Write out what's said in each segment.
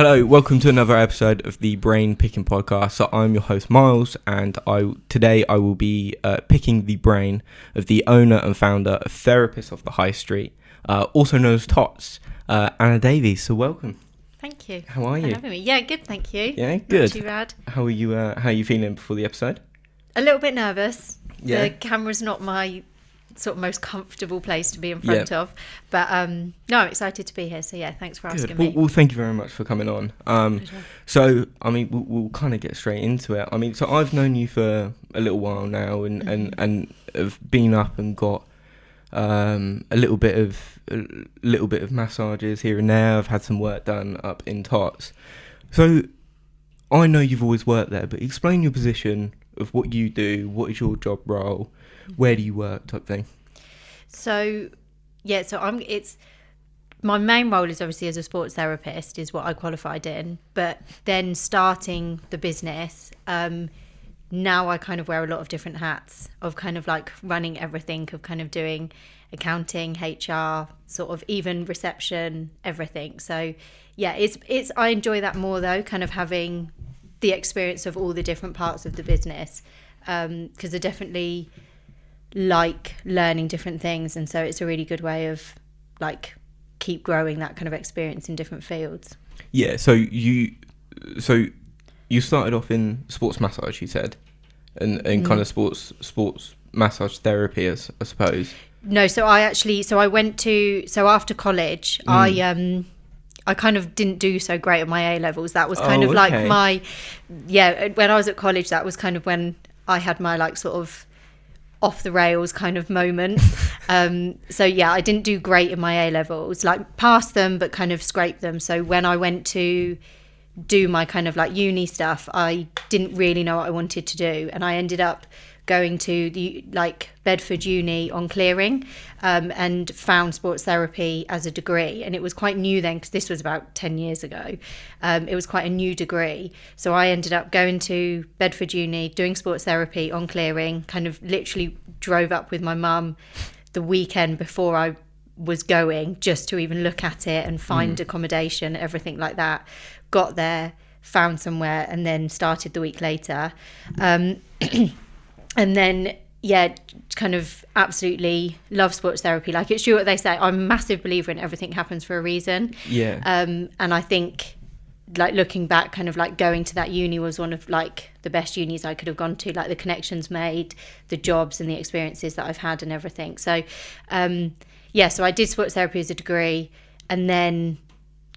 Hello, welcome to another episode of the Brain Picking Podcast. So I'm your host Miles, and today I will be picking the brain of the owner and founder of Therapists Off the High Street, also known as TOTHS, Anna Davies. So welcome. Thank you. How are you? For having me. Yeah, good, thank you. Yeah, good. Not too bad. How are you? How are you feeling before the episode? A little bit nervous. Yeah. The camera's not my sort of most comfortable place to be in front of, but no, I'm excited to be here. So yeah, thanks for asking me. Well, thank you very much for coming on. So I mean, we'll kind of get straight into it. I mean, so I've known you for a little while now, and have been up and got a little bit of massages here and there. I've had some work done up in TOTHS. So I know you've always worked there, but explain your position of what you do. What is your job role? Where do you work, type thing? So yeah, it's my main role is obviously as a sports therapist is what I qualified in, but then starting the business, now I kind of wear a lot of different hats of kind of like running everything, of kind of doing accounting, HR, sort of even reception, everything. So yeah, it's I enjoy that more though, kind of having the experience of all the different parts of the business, because I definitely like learning different things, and so it's a really good way of like keep growing that kind of experience in different fields. Yeah, so you started off in sports massage, you said, and kind of sports massage therapy, I suppose. No, so I went to after college, I kind of didn't do so great at my A levels. That was kind of like when I was at college, that was kind of when I had my like sort of off the rails kind of moments. So yeah, I didn't do great in my A levels, like passed them, but kind of scraped them. So when I went to do my kind of like uni stuff, I didn't really know what I wanted to do. And I ended up going to the like Bedford Uni on clearing, and found sports therapy as a degree. And it was quite new then, because this was about 10 years ago. It was quite a new degree. So I ended up going to Bedford Uni, doing sports therapy on clearing, kind of literally drove up with my mum the weekend before I was going, just to even look at it and find accommodation, everything like that. Got there, found somewhere, and then started the week later. And then, yeah, kind of absolutely love sports therapy. Like, it's true what they say. I'm a massive believer in everything happens for a reason. Yeah. And I think, like, looking back, kind of like going to that uni was one of like the best unis I could have gone to. Like, the connections made, the jobs and the experiences that I've had and everything. So, yeah, so I did sports therapy as a degree, and then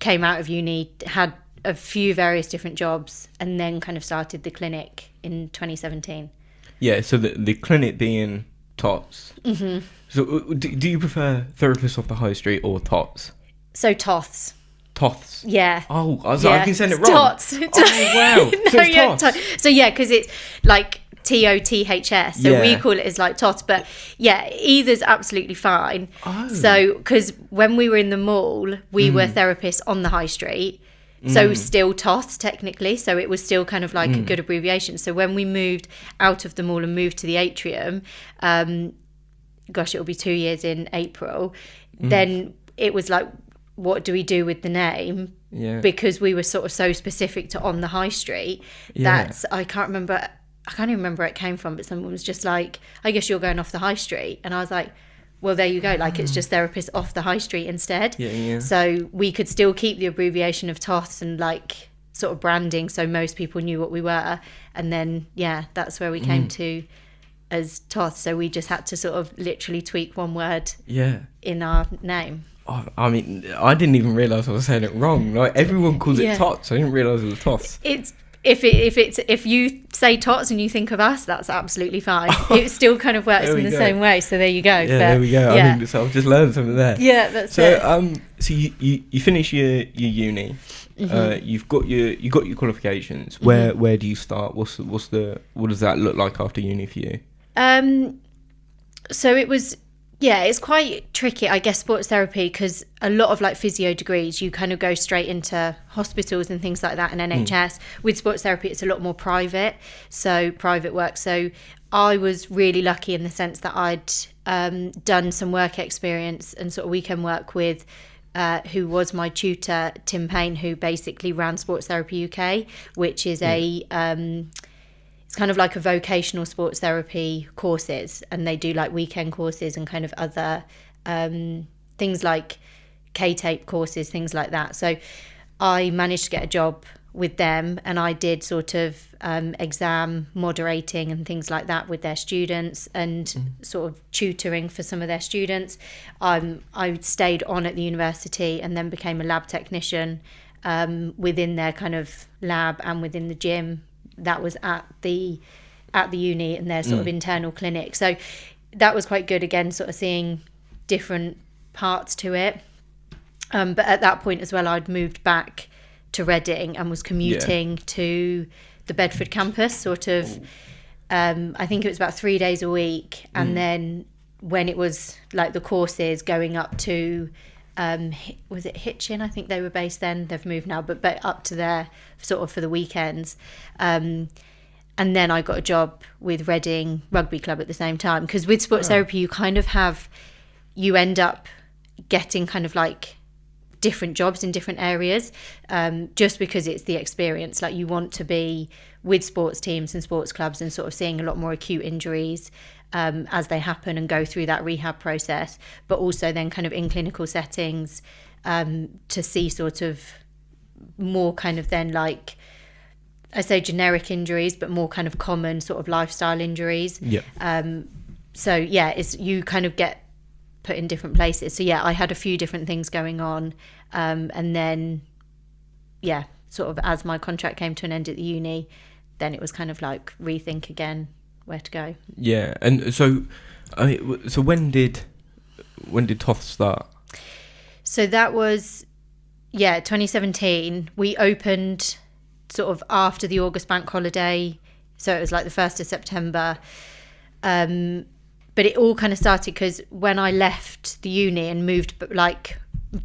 came out of uni, had a few various different jobs, and then kind of started the clinic in 2017. Yeah, so the clinic being TOTHS. Mm-hmm. So do you prefer Therapists Off the High Street or TOTHS? So TOTHS. TOTHS? Yeah. Oh, I was like, I've been saying it wrong. TOTHS. Oh, wow. No, so it's TOTHS. So yeah, because it's like TOTHS. So we call it as like TOTHS. But yeah, either's absolutely fine. Oh. So, because when we were in the mall, we were therapists on the high street. So still TOTHS technically, so it was still kind of like a good abbreviation. So when we moved out of the mall and moved to the atrium, it'll be 2 years in April, then it was like, what do we do with the name? Yeah. Because we were sort of so specific to on the high street that I can't even remember where it came from, but someone was just like, I guess you're going off the high street. And I was like, well, there you go. Like, it's just Therapists Off the High Street instead. Yeah. So we could still keep the abbreviation of TOTHS and like sort of branding, so most people knew what we were. And then, yeah, that's where we came to as TOTHS. So we just had to sort of literally tweak one word in our name. Oh, I mean, I didn't even realise I was saying it wrong. Like, everyone calls it TOTHS. I didn't realise it was TOTHS. If you say TOTS and you think of us, that's absolutely fine. It still kind of works in the same way. So there you go. Yeah, there we go. Yeah. I mean, so I've just learned something there. Yeah, that's it. So you finish your uni. You've got your qualifications. Where do you start? What does that look like after uni for you? So it was. Yeah, it's quite tricky, I guess, sports therapy, because a lot of like physio degrees, you kind of go straight into hospitals and things like that and NHS. With sports therapy, it's a lot more private, so private work. So I was really lucky in the sense that I'd done some work experience and sort of weekend work with who was my tutor, Tim Payne, who basically ran Sports Therapy UK, which is it's kind of like a vocational sports therapy courses, and they do like weekend courses and kind of other things like K-tape courses, things like that. So I managed to get a job with them, and I did sort of exam moderating and things like that with their students, and sort of tutoring for some of their students. I stayed on at the university and then became a lab technician within their kind of lab and within the gym that was at the uni and their sort of internal clinic. So that was quite good, again, sort of seeing different parts to it. But at that point as well, I'd moved back to Reading and was commuting to the Bedford campus, sort of. I think it was about 3 days a week, and then when it was like the courses going up to was it Hitchin? I think they were based then. They've moved now, but up to there sort of for the weekends. And then I got a job with Reading Rugby Club at the same time, because with sports therapy you end up getting kind of like different jobs in different areas, just because it's the experience. Like, you want to be with sports teams and sports clubs and sort of seeing a lot more acute injuries as they happen and go through that rehab process, but also then kind of in clinical settings to see sort of more kind of then, like, I say generic injuries, but more kind of common sort of lifestyle injuries. So yeah, it's, you kind of get put in different places. So yeah, I had a few different things going on, and then yeah, sort of as my contract came to an end at the uni, then it was kind of like rethink again where to go. Yeah. And so when did TOTHS start? So that was 2017. We opened sort of after the August bank holiday, so it was like the 1st of September. But it all kind of started because when I left the uni and moved like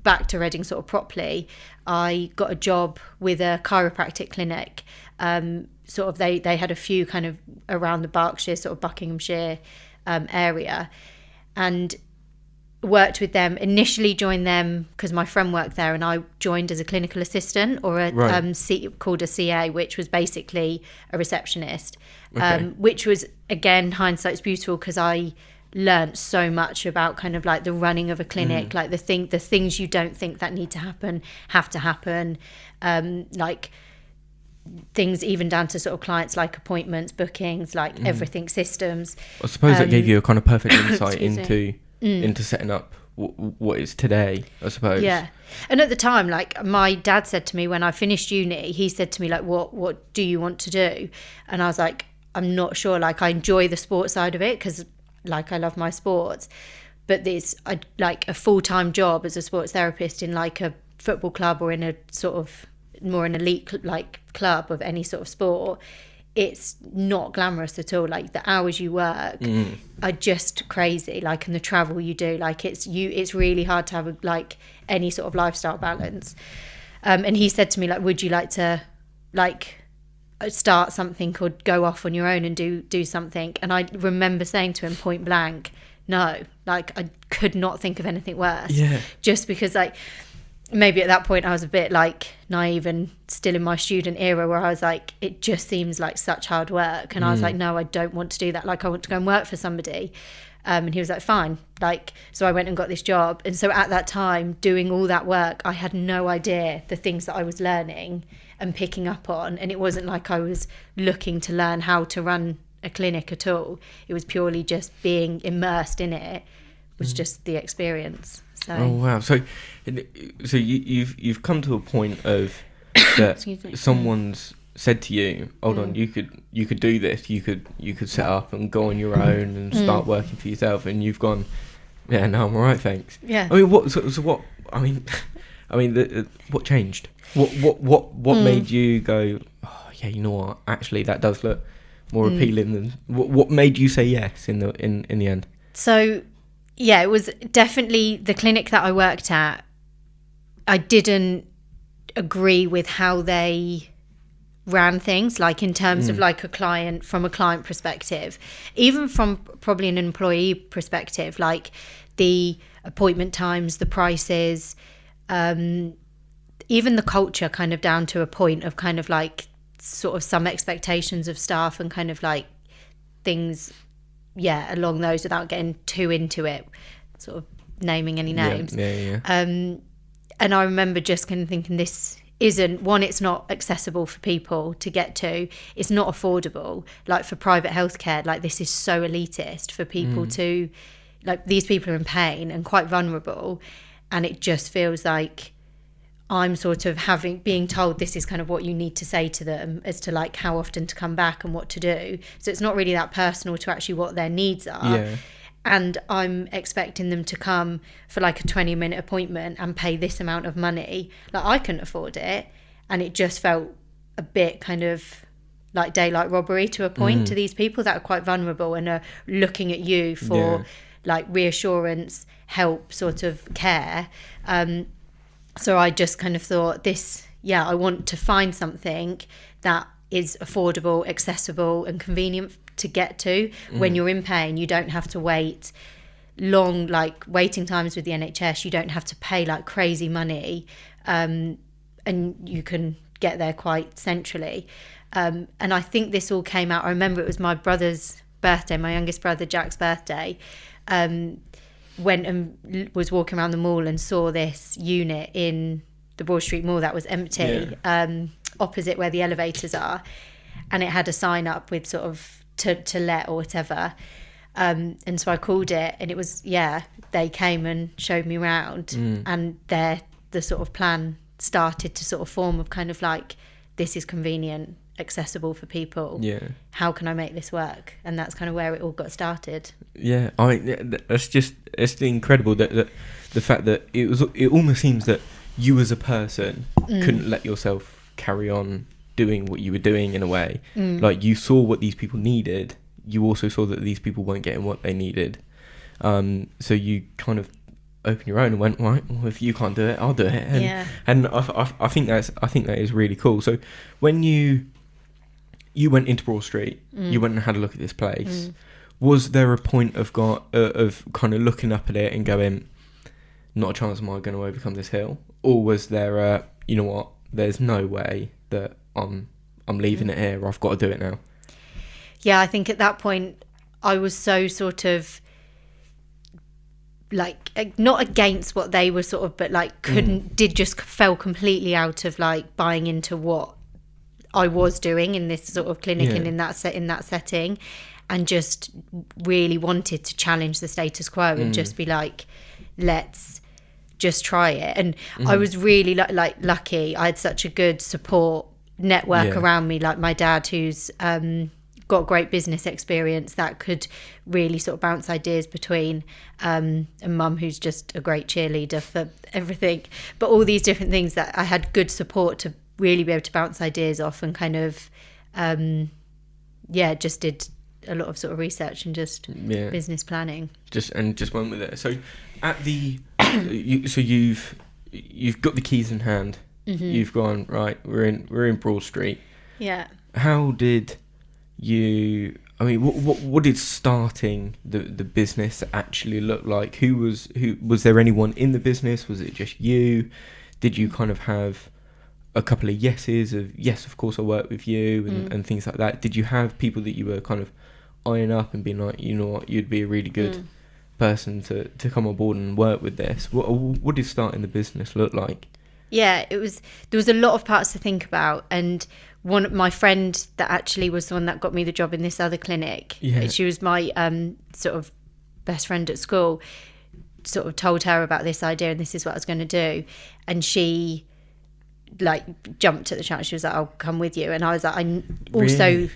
back to Reading sort of properly, I got a job with a chiropractic clinic. Sort of they had a few kind of around the Berkshire, sort of Buckinghamshire area, and worked with them. Initially joined them because my friend worked there, and I joined as a clinical assistant, or called a CA, which was basically a receptionist. Which was, again, hindsight's beautiful, because I learnt so much about kind of like the running of a clinic, like the things you don't think that need to happen have to happen, like things even down to sort of clients, like appointments, bookings, like everything, systems. I suppose that gave you a kind of perfect insight into setting up what is today, I suppose. Yeah. And at the time, like, my dad said to me when I finished uni, he said to me, like, what do you want to do? And I was like, I'm not sure. Like, I enjoy the sports side of it because, like, I love my sports, but there's like a full-time job as a sports therapist in like a football club or in a sort of more an elite like club of any sort of sport. It's not glamorous at all. Like, the hours you work are just crazy. Like, and the travel you do, like, it's really hard to have like any sort of lifestyle balance. And he said to me, like, would you like to like start something or go off on your own and do something? And I remember saying to him point blank, no. Like, I could not think of anything worse. Yeah. Just because, like, maybe at that point I was a bit like naive and still in my student era, where I was like, it just seems like such hard work, and I was like, no, I don't want to do that. Like, I want to go and work for somebody. And he was like, fine. Like, so I went and got this job. And so at that time, doing all that work, I had no idea the things that I was learning and picking up on. And it wasn't like I was looking to learn how to run a clinic at all. It was purely just being immersed in it, was just the experience. So. Oh wow! So you've come to a point of that someone's said to you, "Hold on, you could do this. You could set up and go on your own and start working for yourself." And you've gone, "Yeah, no, I'm all right, thanks." Yeah. I mean, what? I mean, what changed? What made you go? Oh, yeah, you know what? Actually, that does look more appealing than. What made you say yes in the end? So. Yeah, it was definitely the clinic that I worked at. I didn't agree with how they ran things, like in terms of like from a client perspective, even from probably an employee perspective, like the appointment times, the prices, even the culture kind of down to a point of kind of like sort of some expectations of staff and kind of like things, along those, without getting too into it, sort of naming any names. And I remember just kind of thinking, this isn't, one, it's not accessible for people to get to, it's not affordable, like for private healthcare, like this is so elitist for people to, like, these people are in pain and quite vulnerable, and it just feels like I'm sort of being told this is kind of what you need to say to them as to like how often to come back and what to do. So it's not really that personal to actually what their needs are. Yeah. And I'm expecting them to come for like a 20-minute appointment and pay this amount of money. Like, I couldn't afford it. And it just felt a bit kind of like daylight robbery to a point to these people that are quite vulnerable and are looking at you for like reassurance, help, sort of care. So I just kind of thought I want to find something that is affordable, accessible and convenient to get to when you're in pain. You don't have to wait long, like waiting times with the NHS. You don't have to pay like crazy money, and you can get there quite centrally. And I think this all came out, I remember it was my brother's birthday, my youngest brother Jack's birthday. Went and was walking around the mall and saw this unit in the Broad Street Mall that was empty, opposite where the elevators are, and it had a sign up with sort of to let or whatever, and so I called it, and it was they came and showed me around, and the sort of plan started to sort of form of kind of like, this is convenient, accessible for people, how can I make this work? And that's kind of where it all got started. I mean, it's incredible that the fact that it almost seems that you as a person couldn't let yourself carry on doing what you were doing in a way. Like, you saw what these people needed, you also saw that these people weren't getting what they needed, so you kind of opened your own and went, right, well, if you can't do it, I'll do it. And I think that is really cool. So when you went into Broad Street, you went and had a look at this place, was there a point of kind of looking up at it and going, not a chance am I going to overcome this hill? Or was there you know what, there's no way that I'm leaving it here, I've got to do it now? I think at that point I was so sort of like, not against what they were sort of, but like fell completely out of like buying into what I was doing in this sort of clinic and in that setting, and just really wanted to challenge the status quo and just be like, let's just try it. And I was really like lucky. I had such a good support network around me, like my dad, who's got great business experience, that could really sort of bounce ideas between, and mum, who's just a great cheerleader for everything, but all these different things that I had good support to really be able to bounce ideas off, and kind of just did a lot of sort of research and just business planning, just went with it. So at the you've got the keys in hand, you've gone, right, we're in Broad Street. How did you, I mean, what did starting the business actually look like? Who was there anyone in the business? Was it just you? Did you kind of have a couple of yeses of, yes, of course I'll work with you, and things like that? Did you have people that you were kind of eyeing up and being like, you know what, you'd be a really good person to come on board and work with this? What did starting the business look like? There was a lot of parts to think about, and my friend that actually was the one that got me the job in this other clinic, she was my sort of best friend at school, sort of told her about this idea and this is what I was going to do, and she like jumped at the chance. She was like, I'll come with you. And I was like, I also really?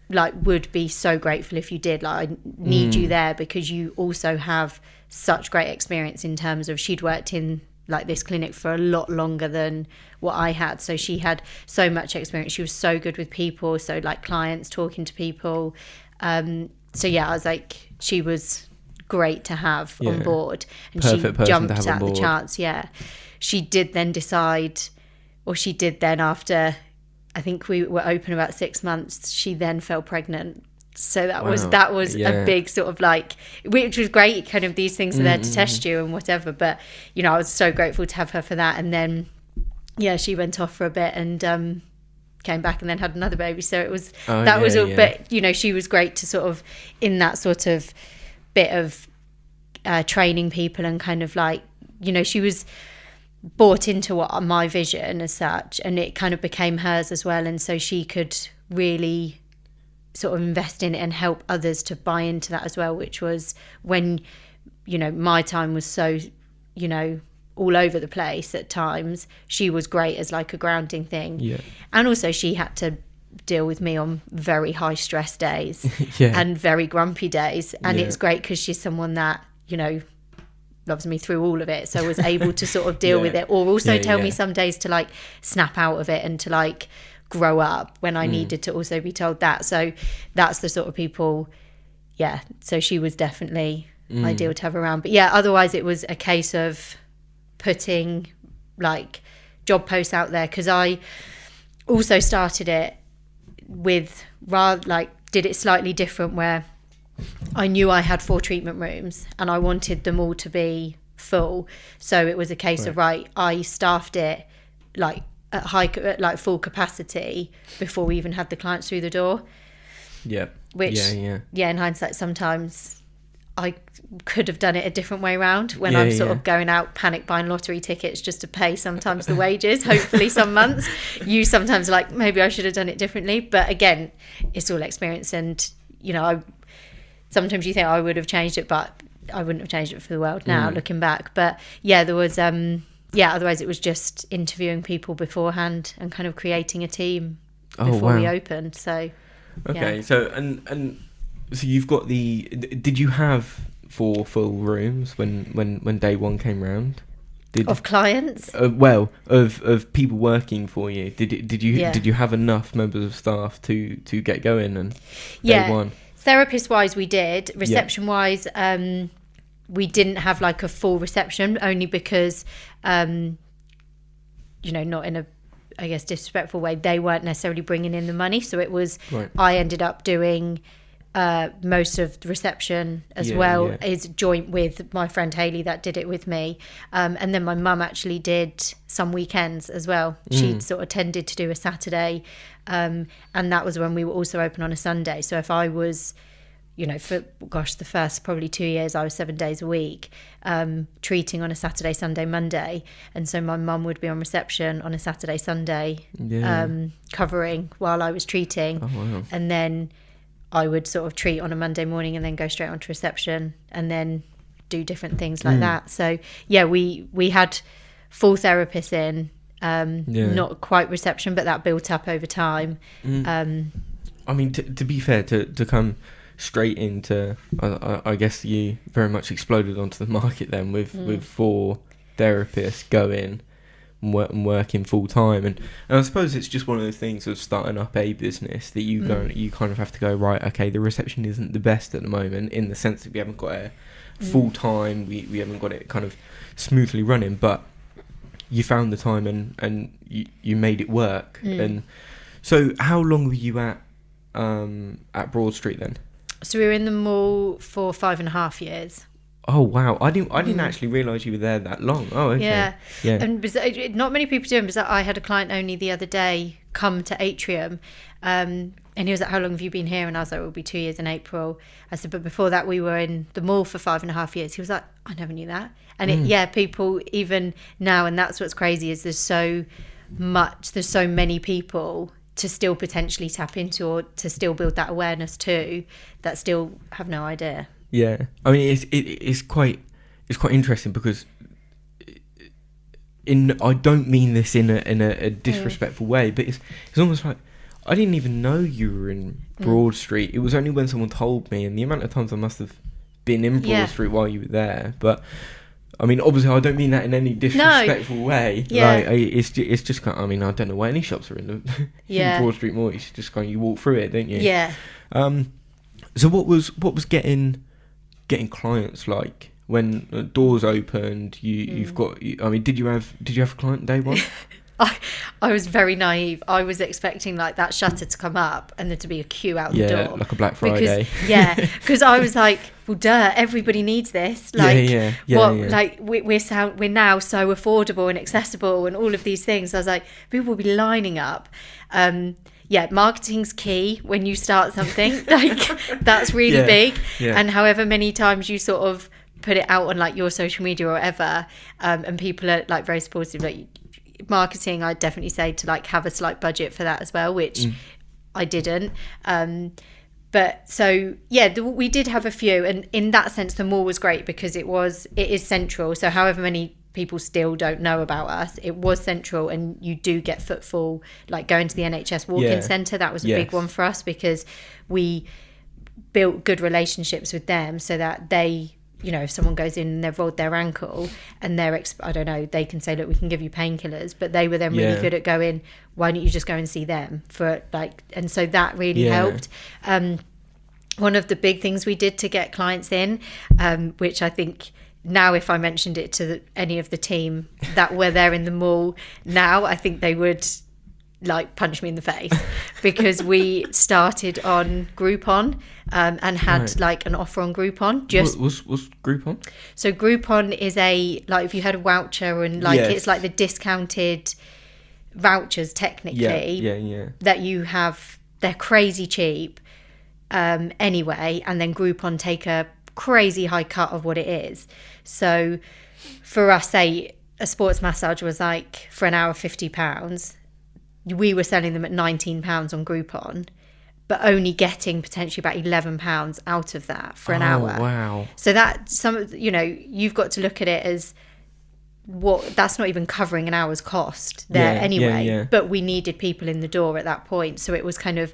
Like would be so grateful if you did, like I need you there, because you also have such great experience in terms of, she'd worked in like this clinic for a lot longer than what I had, so she had so much experience. She was so good with people, so like clients, talking to people, I was like, she was great to have on board, and perfect, she jumped at the chance. She did then decide, or she did then, after I think we were open about 6 months, she then fell pregnant, So that was a big sort of like, which was great, kind of these things are there to test you and whatever, but you know, I was so grateful to have her for that. And then she went off for a bit and came back and then had another baby, so it was but you know, she was great to sort of in that sort of bit of training people and kind of like, you know, she was bought into what my vision as such, and it kind of became hers as well, and so she could really sort of invest in it and help others to buy into that as well, which was when, you know, my time was so, you know, all over the place at times. She was great as like a grounding thing, and also she had to deal with me on very high stress days and very grumpy days, and it's great because she's someone that, you know, loves me through all of it, so was able to sort of deal with it, or also tell me some days to like snap out of it and to like grow up when I needed to also be told that. So that's the sort of people, so she was definitely ideal to have around. But otherwise it was a case of putting like job posts out there, because I also started it with did it slightly different, where I knew I had 4 treatment rooms and I wanted them all to be full, so it was a case of I staffed it like at full capacity before we even had the clients through the door, which in hindsight sometimes I could have done it a different way around, when I'm sort of going out panic buying lottery tickets just to pay sometimes the wages, hopefully some months. You sometimes like, maybe I should have done it differently, but again, it's all experience, and you know, sometimes you think I would have changed it, but I wouldn't have changed it for the world now looking back. But there was otherwise it was just interviewing people beforehand and kind of creating a team before we opened. So so and so you've got did you have 4 full rooms when day one came round? Of clients? Of people working for you. Did you have enough members of staff to get going and day one? Therapist wise we did. Reception wise we didn't have like a full reception, only because you know, not in a, I guess, disrespectful way, they weren't necessarily bringing in the money, so it was I ended up doing most of the reception as is joint with my friend Hayley that did it with me, and then my mum actually did some weekends as well. She sort of tended to do a Saturday, and that was when we were also open on a Sunday. So if I was, you know, for the first probably 2 years I was 7 days a week treating on a Saturday, Sunday, Monday, and so my mum would be on reception on a Saturday, Sunday, covering while I was treating. And then I would sort of treat on a Monday morning and then go straight onto reception and then do different things like that. So we had full therapists in, not quite reception, but that built up over time. I mean, to be fair, to come straight into, I guess you very much exploded onto the market then with 4 therapists going and working full time, and I suppose it's just one of those things of starting up a business that you kind of have to go, right, okay, the reception isn't the best at the moment, in the sense that we haven't got it full time, we haven't got it kind of smoothly running, but you found the time and you made it work. And so how long were you at Broad Street then? So we were in the mall for 5.5 years. Oh wow! I didn't actually realise you were there that long. Oh okay. Yeah. And not many people do it, because I had a client only the other day come to Atrium, and he was like, "How long have you been here?" And I was like, "It will be 2 years in April." I said, "But before that, we were in the mall for 5.5 years." He was like, "I never knew that." And people even now, and that's what's crazy, is there's so many people to still potentially tap into, or to still build that awareness to, that still have no idea. Yeah, I mean it's quite interesting, because I don't mean this in a disrespectful way, but it's almost like I didn't even know you were in Broad Street. It was only when someone told me, and the amount of times I must have been in Broad Street while you were there. But I mean, obviously, I don't mean that in any disrespectful way. Yeah. Like, it's just kind of, I mean, I don't know where any shops are in in Broad Street Mall. It's just kind of, you walk through it, don't you? Yeah. So what was getting clients like when doors opened? You've got. I mean, did you have a client day one? I was very naive. I was expecting like that shutter to come up and there to be a queue out the door. Like a Black Friday. Because I was like, well, duh, everybody needs this. Like, like we're now so affordable and accessible and all of these things. I was like, people will be lining up. Marketing's key when you start something. Like, that's really big. Yeah. And however many times you sort of put it out on like your social media or whatever, and people are like very supportive, like marketing, I'd definitely say to like have a slight budget for that as well, which I didn't. But so we did have a few, and in that sense the mall was great because it is central. So however many people still don't know about us, it was central, and you do get footfall, like going to the NHS walk-in centre. That was a big one for us because we built good relationships with them so that they, you know, if someone goes in and they've rolled their ankle and I don't know, they can say, look, we can give you painkillers, but they were then really good at going, why don't you just go and see them for like, and so that really helped. One of the big things we did to get clients in, which I think now if I mentioned it to any of the team that were there in the mall now, I think they would like punch me in the face because we started on Groupon and had like an offer on Groupon. What's Groupon? So Groupon is like if you had a voucher and like it's like the discounted vouchers technically that you have. They're crazy cheap anyway, and then Groupon take a crazy high cut of what it is. So for us, say a sports massage was like for an hour £50. We were selling them at £19 on Groupon, but only getting potentially about £11 out of that for an hour. Wow. So that you've got to look at it as that's not even covering an hour's cost there anyway. But we needed people in the door at that point. So it was kind of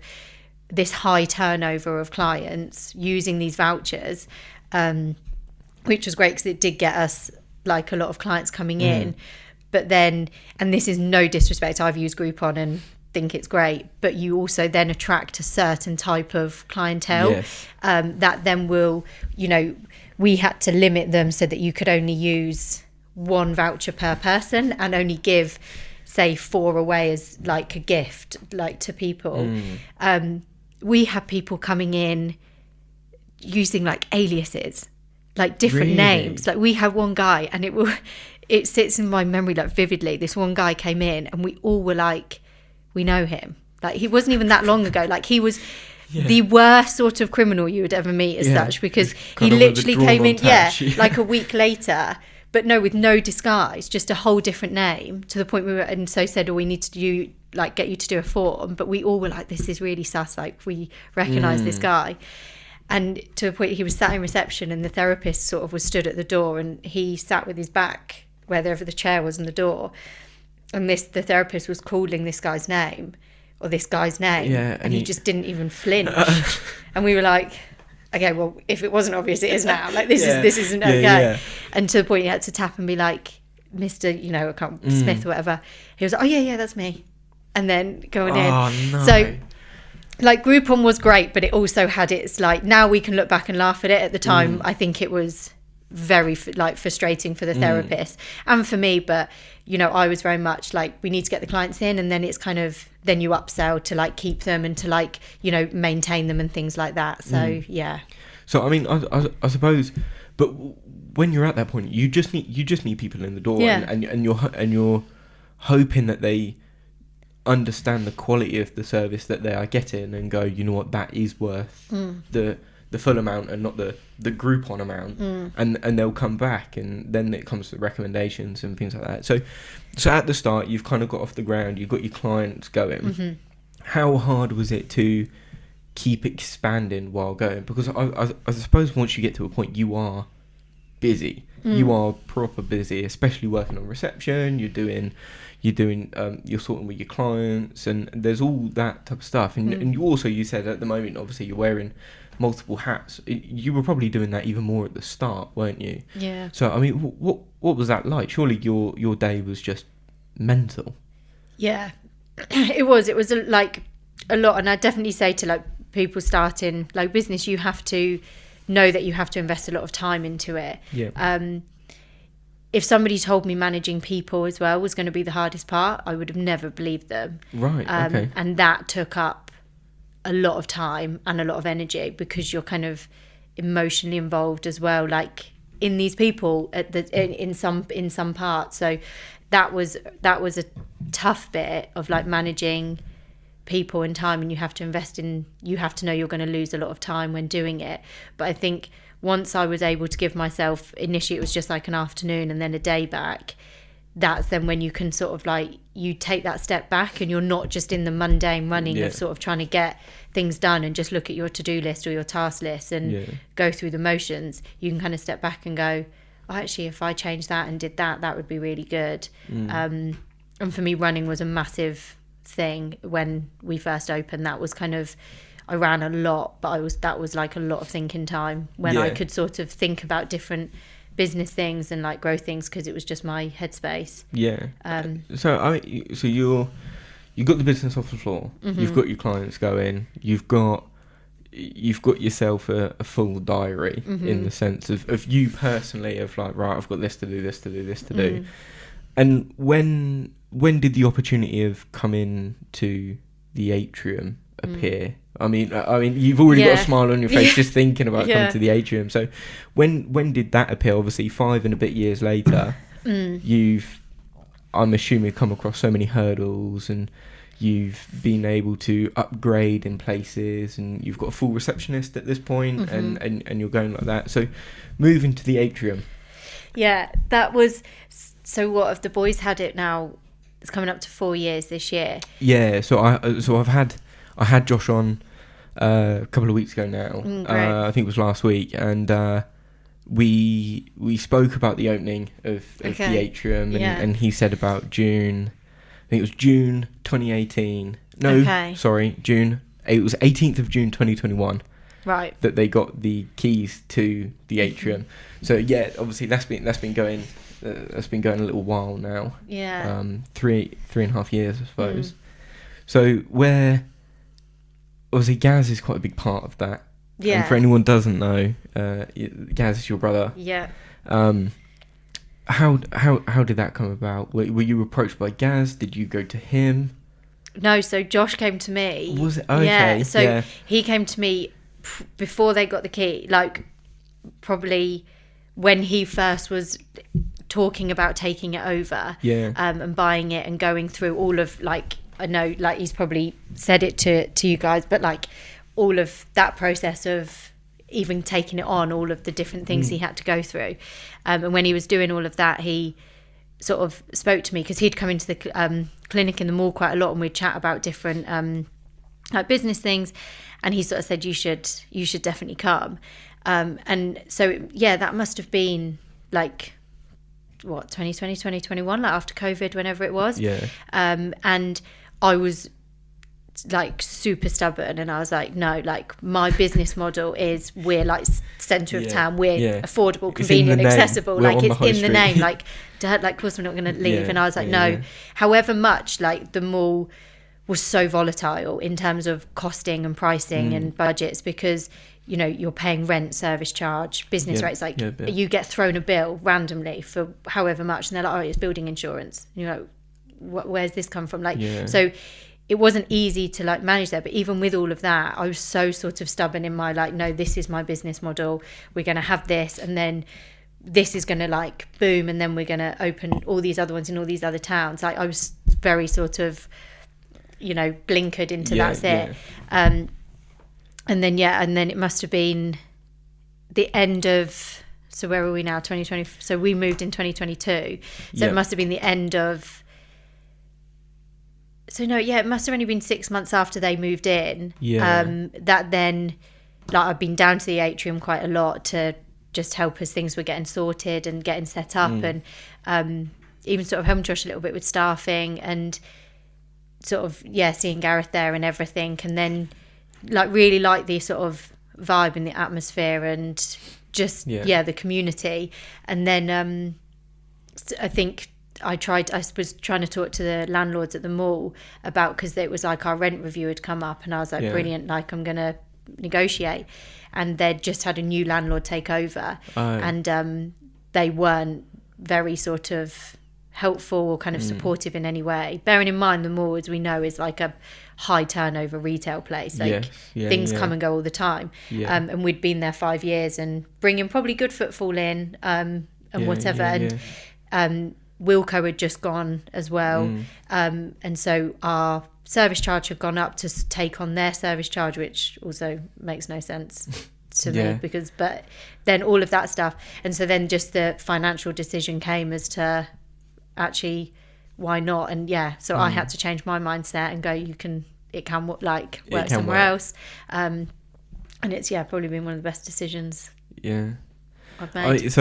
this high turnover of clients using these vouchers, which was great because it did get us like a lot of clients coming in. But then, and this is no disrespect, I've used Groupon and think it's great, but you also then attract a certain type of clientele that then will, we had to limit them so that you could only use one voucher per person and only give, say, 4 away as like a gift, like to people. We had people coming in using like aliases, like different names. Like we had one guy, and it sits in my memory like vividly. This one guy came in and we all were like, we know him. Like he wasn't even that long ago. Like he was the worst sort of criminal you would ever meet as such, because he literally came in like a week later, but with no disguise, just a whole different name, to the point we were, and so said, we need to get you to do a form. But we all were like, this is really sus, like we recognise this guy. And to the point he was sat in reception and the therapist sort of was stood at the door, and he sat with his back wherever the chair was in the door, and the therapist was calling this guy's name, and he just didn't even flinch. And we were like, okay, well, if it wasn't obvious, it is now. Like this isn't okay. And to the point he had to tap and be like, Mr. Smith or whatever. He was like, oh yeah, that's me. And then going in. No. So like Groupon was great, but it also had its like, now we can look back and laugh at it. At the time, I think it was very frustrating for the therapist and for me, but I was very much like, we need to get the clients in, and then it's kind of, then you upsell to like keep them and to like maintain them and things like that. So so I mean, I suppose, but when you're at that point, you just need people in the door, and you're hoping that they understand the quality of the service that they are getting and go, you know what, that is worth the full amount and not the Groupon amount, and they'll come back, and then it comes to recommendations and things like that. So at the start, you've kind of got off the ground, you've got your clients going. How hard was it to keep expanding while going? Because I suppose once you get to a point, you are busy. You are proper busy, especially working on reception. You're sorting with your clients, and there's all that type of stuff. And you said at the moment, obviously, you're wearing multiple hats. You were probably doing that even more at the start, weren't you? Yeah. So I mean, what was that like? Surely your day was just mental. Yeah, it was like a lot. And I definitely say to like people starting like business, you have to know that you have to invest a lot of time into it. if somebody told me managing people as well was going to be the hardest part, I would have never believed them. Right. Okay. And that took up a lot of time and a lot of energy, because you're kind of emotionally involved as well, like in these people in some parts. So that was a tough bit of like managing people and time, and you have to know you're going to lose a lot of time when doing it. But I think once I was able to give myself, initially it was just like an afternoon and then a day back, that's then when you can sort of like, you take that step back and you're not just in the mundane running of sort of trying to get things done and just look at your to-do list or your task list and go through the motions. You can kind of step back and go, oh, actually, if I changed that and did that, that would be really good. And for me, running was a massive thing when we first opened. That was kind of, I ran a lot, but that was like a lot of thinking time when I could sort of think about different business things and like grow things, because it was just my headspace. So you've got the business off the floor. You've got your clients going. You've got yourself a full diary in the sense of you personally, of like, right, I've got this to do, this to do, this to do. And when did the opportunity of coming to the Atrium appear? I mean, you've already got a smile on your face just thinking about coming to the Atrium. So when did that appear? Obviously 5 and a bit years later, I'm assuming, come across so many hurdles, and you've been able to upgrade in places, and you've got a full receptionist at this point, and you're going like that. So moving to the Atrium. Yeah, that was, so what, have the boys had it now? It's coming up to 4 years this year. Yeah, so I had Josh on a couple of weeks ago now. I think it was last week, and we spoke about the opening of the Atrium, and he said about June. I think it was June 2018. No, sorry, June. It was 18th of June 2021. Right. That they got the keys to the Atrium. So yeah, obviously that's been going a little while now. Yeah. 3.5 years, I suppose. So where, obviously Gaz is quite a big part of that. Yeah. And for anyone who doesn't know, Gaz is your brother. Yeah. How did that come about? Were you approached by Gaz? Did you go to him? No, so Josh came to me. Was it? Okay. Yeah, so he came to me before they got the key, like probably when he first was talking about taking it over, and buying it and going through all of, like, I know, like, he's probably said it to you guys, but like all of that process of even taking it on, all of the different things he had to go through, and when he was doing all of that, he sort of spoke to me, because he'd come into the clinic in the mall quite a lot, and we'd chat about different like business things, and he sort of said, you should definitely come, and so that must have been like, what, 2020, 2021, like after COVID, whenever it was. And I was like super stubborn, and I was like, no, like my business model is, we're like centre of town, we're affordable, convenient, accessible, like it's in the name, like of course we're not going to leave. And I was like, no, however much, like the mall was so volatile in terms of costing and pricing and budgets, because you know, you're paying rent, service charge, business rates, like you get thrown a bill randomly for however much, and they're like, oh, it's building insurance, you know, where's this come from, like so it wasn't easy to like manage that. But even with all of that, I was so sort of stubborn in my, like, no, this is my business model, we're going to have this, and then this is going to like boom, and then we're going to open all these other ones in all these other towns. Like I was very sort of, you know, blinkered into that's it. And then it must have been the end of, so where are we now, 2020, so we moved in 2022, so it must have been the end of, so no, it must have only been 6 months after they moved in, that then, like, I've been down to the Atrium quite a lot to just help as things were getting sorted and getting set up, and even sort of helping Josh a little bit with staffing, and sort of seeing Gareth there and everything, and then like really like the sort of vibe and the atmosphere and just the community. And then I think I was trying to talk to the landlords at the mall about, because it was like our rent review had come up, and I was like, brilliant, like I'm gonna negotiate, and they'd just had a new landlord take over, and they weren't very sort of helpful or kind of supportive in any way. Bearing in mind the mall, as we know, is like a high turnover retail place. Like things come and go all the time. And we'd been there 5 years and bringing probably good footfall in and whatever. And Wilco had just gone as well. And so our service charge had gone up to take on their service charge, which also makes no sense to me, but then all of that stuff. And so then just the financial decision came as to actually why not. And so I had to change my mindset and go, it can work somewhere else. And it's probably been one of the best decisions I've made.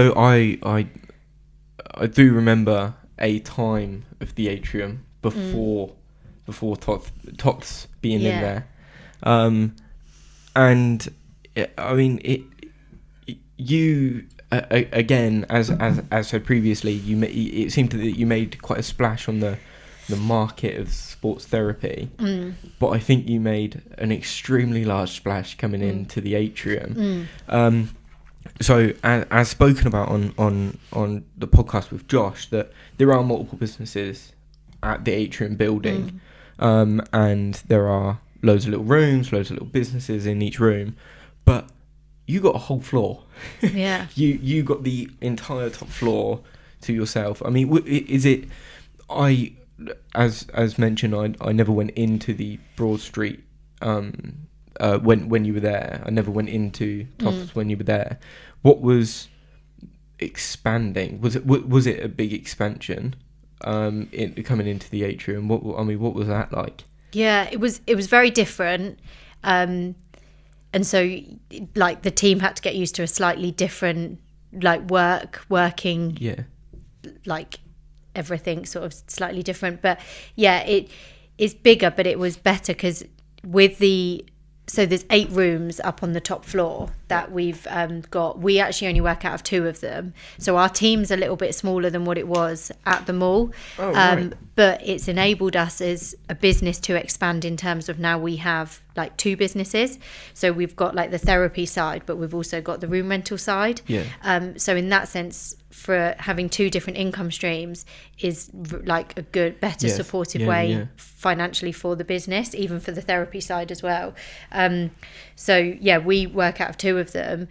I do remember a time of the atrium before TOTHS being in there, and I mean you again, as said previously, it seemed that you made quite a splash on the market of sports therapy, but I think you made an extremely large splash coming into the atrium. So as spoken about on the podcast with Josh, that there are multiple businesses at the atrium building, and there are loads of little rooms, loads of little businesses in each room, but you got a whole floor. You got the entire top floor to yourself. I mean, is it? As mentioned, I never went into the Broad Street when you were there. I never went into TOTHS when you were there. What was expanding? Was it a big expansion coming into the atrium? What was that like? Yeah, it was very different. And so like the team had to get used to a slightly different like working like everything sort of slightly different, but it is bigger, but it was better because so there's 8 rooms up on the top floor that we've got. We actually only work out of 2 of them, so our team's a little bit smaller than what it was at the mall. Right. But it's enabled us as a business to expand in terms of now we have like 2 businesses. So we've got like the therapy side, but we've also got the room rental side. So in that sense, for having 2 different income streams is like a good, better supportive way financially for the business, even for the therapy side as well. So we work out of 2 of them.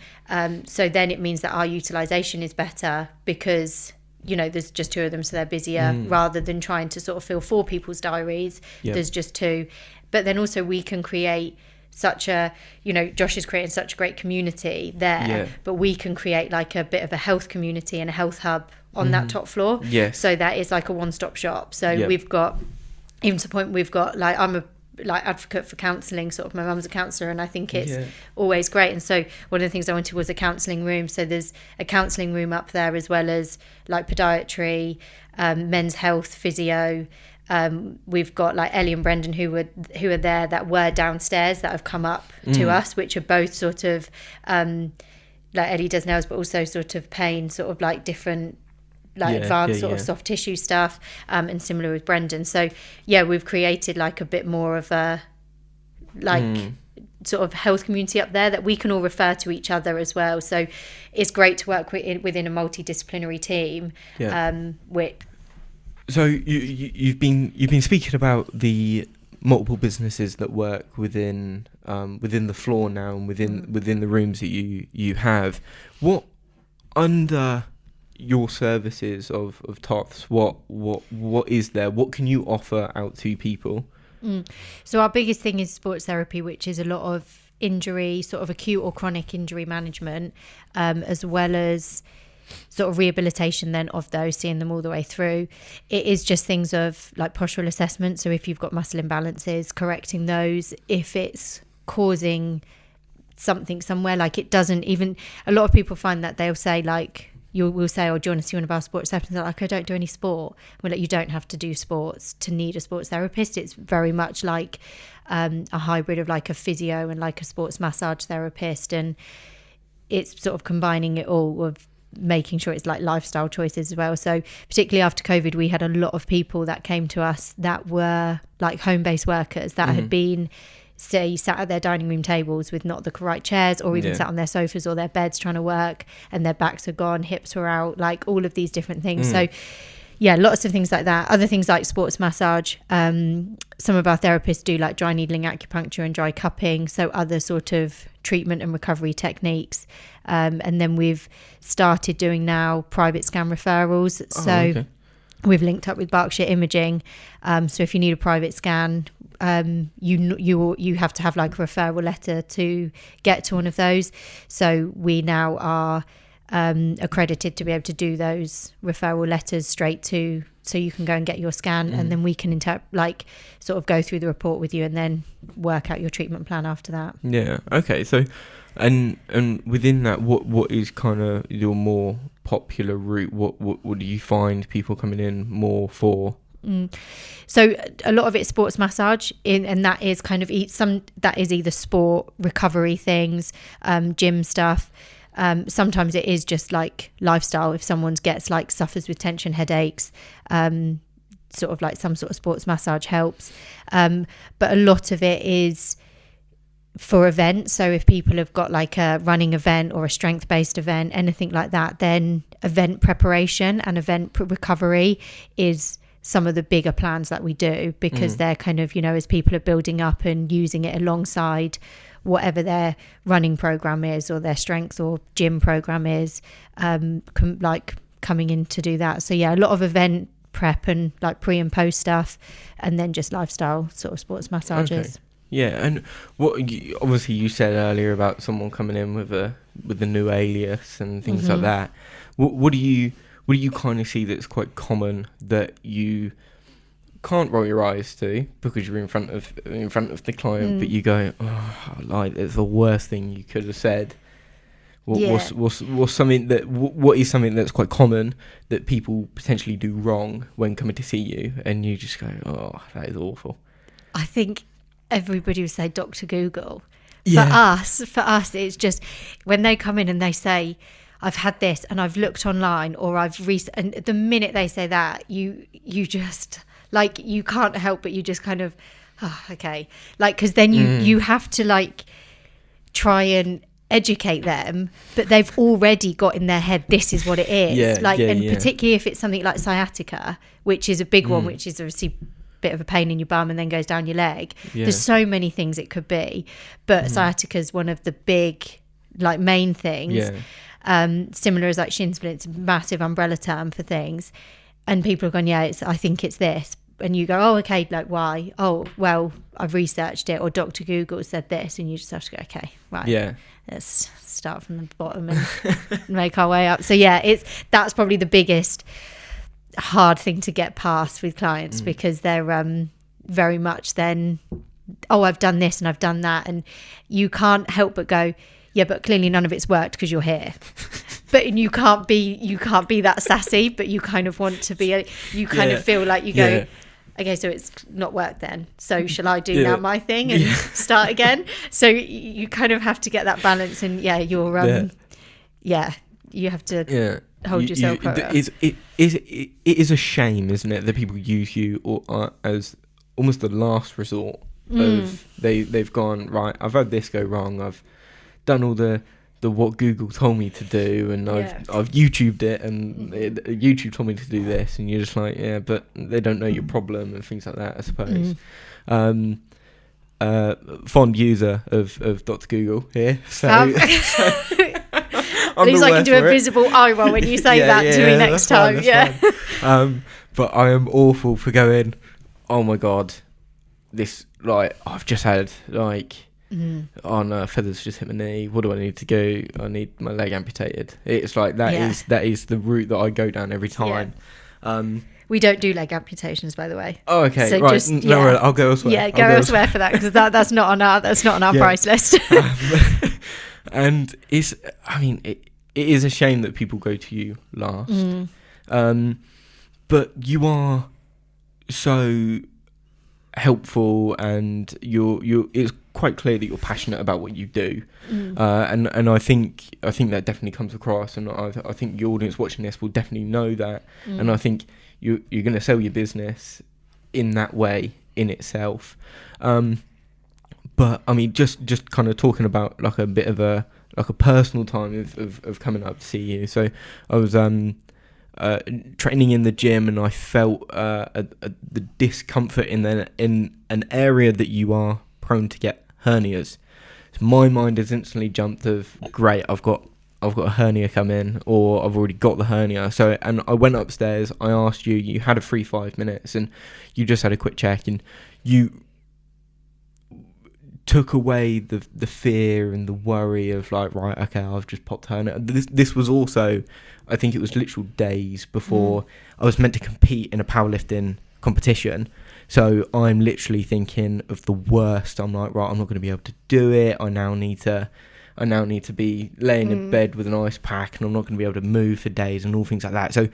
So then it means that our utilization is better because there's just 2 of them, so they're busier rather than trying to sort of fill 4 people's diaries. There's just 2. But then also we can create such a, Josh is creating such a great community there, but we can create like a bit of a health community and a health hub on that top floor. So that is like a one-stop shop. So we've got, even to the point we've got like, I'm a advocate for counselling, sort of. My mum's a counsellor, and I think it's always great. And so one of the things I wanted was a counselling room. So there's a counselling room up there, as well as like podiatry, men's health, physio. We've got like Ellie and Brendan who are there that were downstairs that have come up to us, which are both sort of like Ellie does nails, but also sort of pain, sort of like different advanced sort of soft tissue stuff, and similar with Brendan. So we've created like a bit more of a like sort of health community up there that we can all refer to each other as well. So it's great to work within a multidisciplinary team. So you've been speaking about the multiple businesses that work within the floor now and within the rooms that you have. What under your services of TOTHS, what is there? What can you offer out to people? So our biggest thing is sports therapy, which is a lot of injury, sort of acute or chronic injury management, as well as sort of rehabilitation then of those, seeing them all the way through. It is just things of like postural assessment. So if you've got muscle imbalances, correcting those. If it's causing something somewhere, like it doesn't even, a lot of people find that they'll say like, will say, oh, do you want to see one of our sports therapists? They're like, I don't do any sport. Well, like, you don't have to do sports to need a sports therapist. It's very much like a hybrid of like a physio and like a sports massage therapist, and it's sort of combining it all of making sure it's like lifestyle choices as well. So particularly after COVID, we had a lot of people that came to us that were like home-based workers that had been say sat at their dining room tables with not the right chairs, or even sat on their sofas or their beds trying to work, and their backs are gone, hips were out, like all of these different things. So yeah, lots of things like that. Other things like sports massage. Some of our therapists do like dry needling acupuncture and dry cupping. So other sort of treatment and recovery techniques. And then we've started doing now private scan referrals. So we've linked up with Berkshire Imaging. So if you need a private scan, you have to have like a referral letter to get to one of those. So we now are accredited to be able to do those referral letters straight to, so you can go and get your scan, and then we can sort of go through the report with you and then work out your treatment plan after that. Yeah. Okay. So, and within that, what is kind of your more popular route? What do you find people coming in more for? So a lot of it's sports massage, and that is kind of that is either sport recovery things, gym stuff. Sometimes it is just like lifestyle. If someone suffers with tension headaches, sort of like some sort of sports massage helps. But a lot of it is for events. So if people have got like a running event or a strength-based event, anything like that, then event preparation and event recovery is some of the bigger plans that we do, because they're kind of, as people are building up and using it alongside whatever their running program is or their strength or gym program is, coming in to do that. So yeah, a lot of event prep and like pre and post stuff, and then just lifestyle sort of sports massages. Okay. Yeah, and obviously you said earlier about someone coming in with a new alias and things like that. What do you kind of see that's quite common that you can't roll your eyes to because you're in front of the client, but you go, oh, like it's the worst thing you could have said? What's something that what is something that's quite common that people potentially do wrong when coming to see you, and you just go, oh, that is awful? I think everybody would say Dr. Google. For us, it's just when they come in and they say, I've had this and I've looked online, or and the minute they say that, you just like, you can't help but you just kind of, oh, okay, like, because then you have to like try and educate them, but they've already got in their head this is what it is. Particularly if it's something like sciatica, which is a big one, which is obviously a bit of a pain in your bum and then goes down your leg. There's so many things it could be, but sciatica is one of the big like main things. Similar as like shin splints, a massive umbrella term for things, and people are going, I think it's this, and you go, oh, okay, like why? Oh, well, I've researched it, or Dr. Google said this, and you just have to go, okay, right, let's start from the bottom and make our way up. So that's probably the biggest hard thing to get past with clients, because they're very much then, oh, I've done this and I've done that, and you can't help but go, yeah, but clearly none of it's worked because you're here. But you can't be that sassy, but you kind of want to be. You kind of feel like you go, okay, so it's not worked then. So shall I do now my thing and start again? So you kind of have to get that balance, and you're you have to hold yourself. It is a shame, isn't it, that people use you as almost the last resort of they've gone, right, I've had this go wrong, I've done all the what Google told me to do, and I've YouTubed it, and YouTube told me to do this, and you're just like, but they don't know your problem and things like that, I suppose. Fond user of Dr. Google here, so at least I can do a visible eye roll when you say that to me next time. Fine. But I am awful for going, oh my god, this, like, I've just had like, oh no, feathers just hit my knee, what do I need to do? I need my leg amputated. It's like that is the route that I go down every time. We don't do leg amputations, by the way. Oh, okay, so right. No, I'll go elsewhere. Yeah, go elsewhere for that, because that's not on our price list. And it is a shame that people go to you last. But you are so helpful, and it's quite clear that you're passionate about what you do, and I think that definitely comes across, and I think the audience watching this will definitely know that, and I think you're going to sell your business in that way in itself. But I mean, just kind of talking about like a bit of a personal time of coming up to see you. So I was training in the gym, and I felt the discomfort in an area that you are prone to get hernias. So my mind has instantly jumped of, great, I've got a hernia come in, or I've already got the hernia. So, and I went upstairs, I asked you, you had a free 5 minutes, and you just had a quick check, and you took away the fear and the worry of like, right, okay, I've just popped hernia. This was also, I think it was literal days before I was meant to compete in a powerlifting competition. So I'm literally thinking of the worst. I'm like, right, I'm not going to be able to do it. I now need to be laying in bed with an ice pack, and I'm not going to be able to move for days and all things like that. So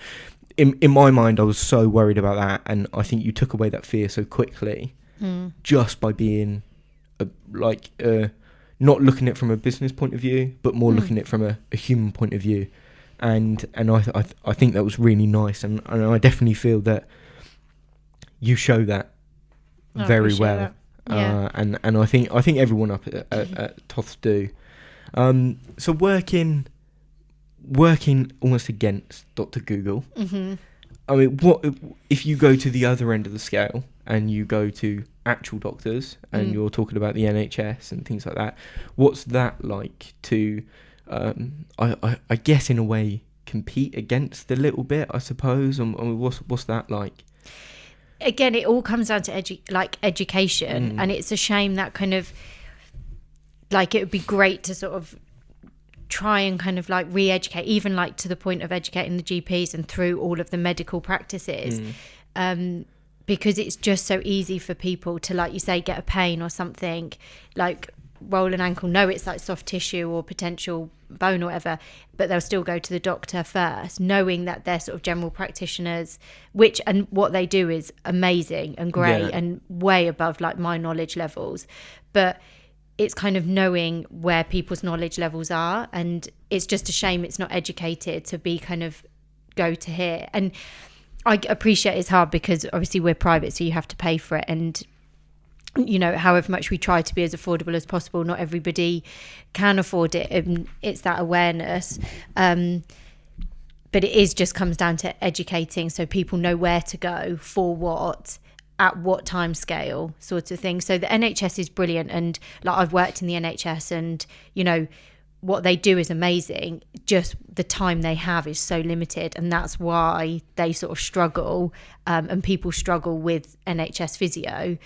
in my mind, I was so worried about that. And I think you took away that fear so quickly just by being not looking at it from a business point of view, but more looking at it from a human point of view. And I think that was really nice. And I definitely feel that you show that very well. That. Yeah. And I think everyone up at TOTHS do. So working almost against Dr. Google. I mean, what if you go to the other end of the scale and you go to actual doctors and you're talking about the NHS and things like that? What's that like to, I guess in a way, compete against a little bit, I suppose? I mean, what's that like? Again, it all comes down to education, and it's a shame that kind of like it would be great to sort of try and kind of like re-educate, even like to the point of educating the GPs and through all of the medical practices, because it's just so easy for people to, like you say, get a pain or something, like roll an ankle, know it's like soft tissue or potential bone or whatever, but they'll still go to the doctor first, knowing that they're sort of general practitioners, and what they do is amazing and great and way above like my knowledge levels. But it's kind of knowing where people's knowledge levels are, and it's just a shame it's not educated to be kind of go to here. And I appreciate it's hard because obviously we're private, so you have to pay for it, and you know, however much we try to be as affordable as possible, not everybody can afford it, and it's that awareness. But it is just comes down to educating, so people know where to go for what, at what time scale, sort of thing. So the NHS is brilliant, and like I've worked in the NHS, and you know what they do is amazing, just the time they have is so limited, and that's why they sort of struggle, and people struggle with NHS physio,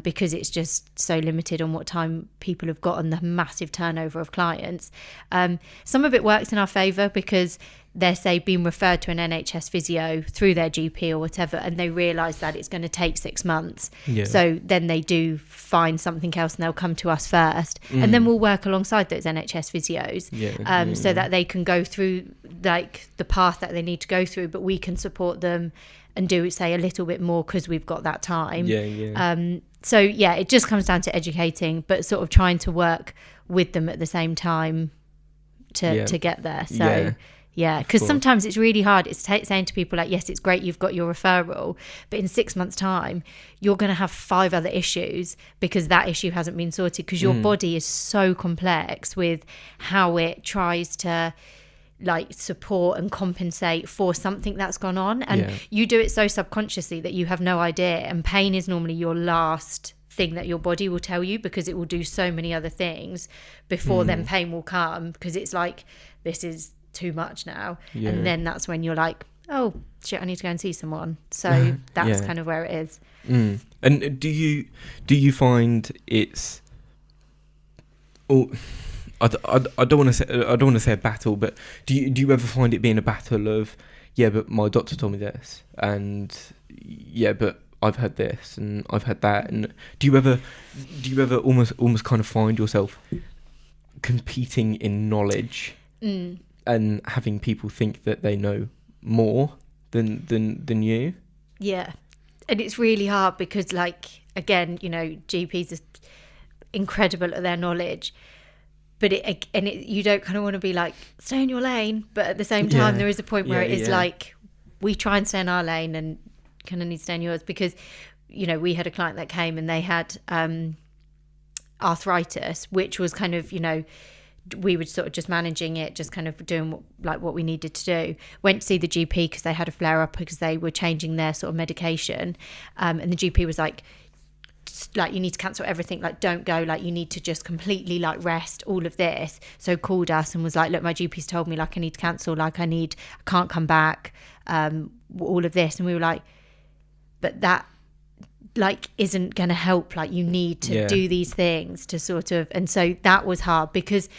because it's just so limited on what time people have got and the massive turnover of clients. Some of it works in our favour because they're, say, being referred to an NHS physio through their GP or whatever, and they realise that it's going to take 6 months. So then they do find something else and they'll come to us first, and then we'll work alongside those NHS physios, so that they can go through like the path that they need to go through, but we can support them and do, say, a little bit more because we've got that time. So yeah, it just comes down to educating, but sort of trying to work with them at the same time to get there. So yeah, because sometimes it's really hard. It's saying to people like, yes, it's great you've got your referral, but in 6 months' time, you're going to have 5 other issues because that issue hasn't been sorted, because your body is so complex with how it tries to like support and compensate for something that's gone on. And you do it so subconsciously that you have no idea. And pain is normally your last thing that your body will tell you, because it will do so many other things before then pain will come, because it's like, this is too much now, and then that's when you're like, oh shit, I need to go and see someone. So that's kind of where it is. And do you find it's I don't want to say a battle, but do you ever find it being a battle of, but my doctor told me this, and but I've had this and I've had that, and do you ever almost kind of find yourself competing in knowledge and having people think that they know more than you? Yeah. And it's really hard because, like, again, you know, GPs are incredible at their knowledge, but you don't kind of want to be like, stay in your lane, but at the same time there is a point where it is like, we try and stay in our lane and kind of need to stay in yours, because, you know, we had a client that came and they had arthritis, which was kind of, we were sort of just managing it, just kind of doing what we needed to do. Went to see the GP because they had a flare up because they were changing their sort of medication, and the GP was like, you need to cancel everything, like don't go, like you need to just completely like rest, all of this. So called us and was like, look, my GP's told me like I need to cancel, like I can't come back, all of this. And we were like, but that like isn't going to help, like you need to do these things to sort of. And so that was hard, because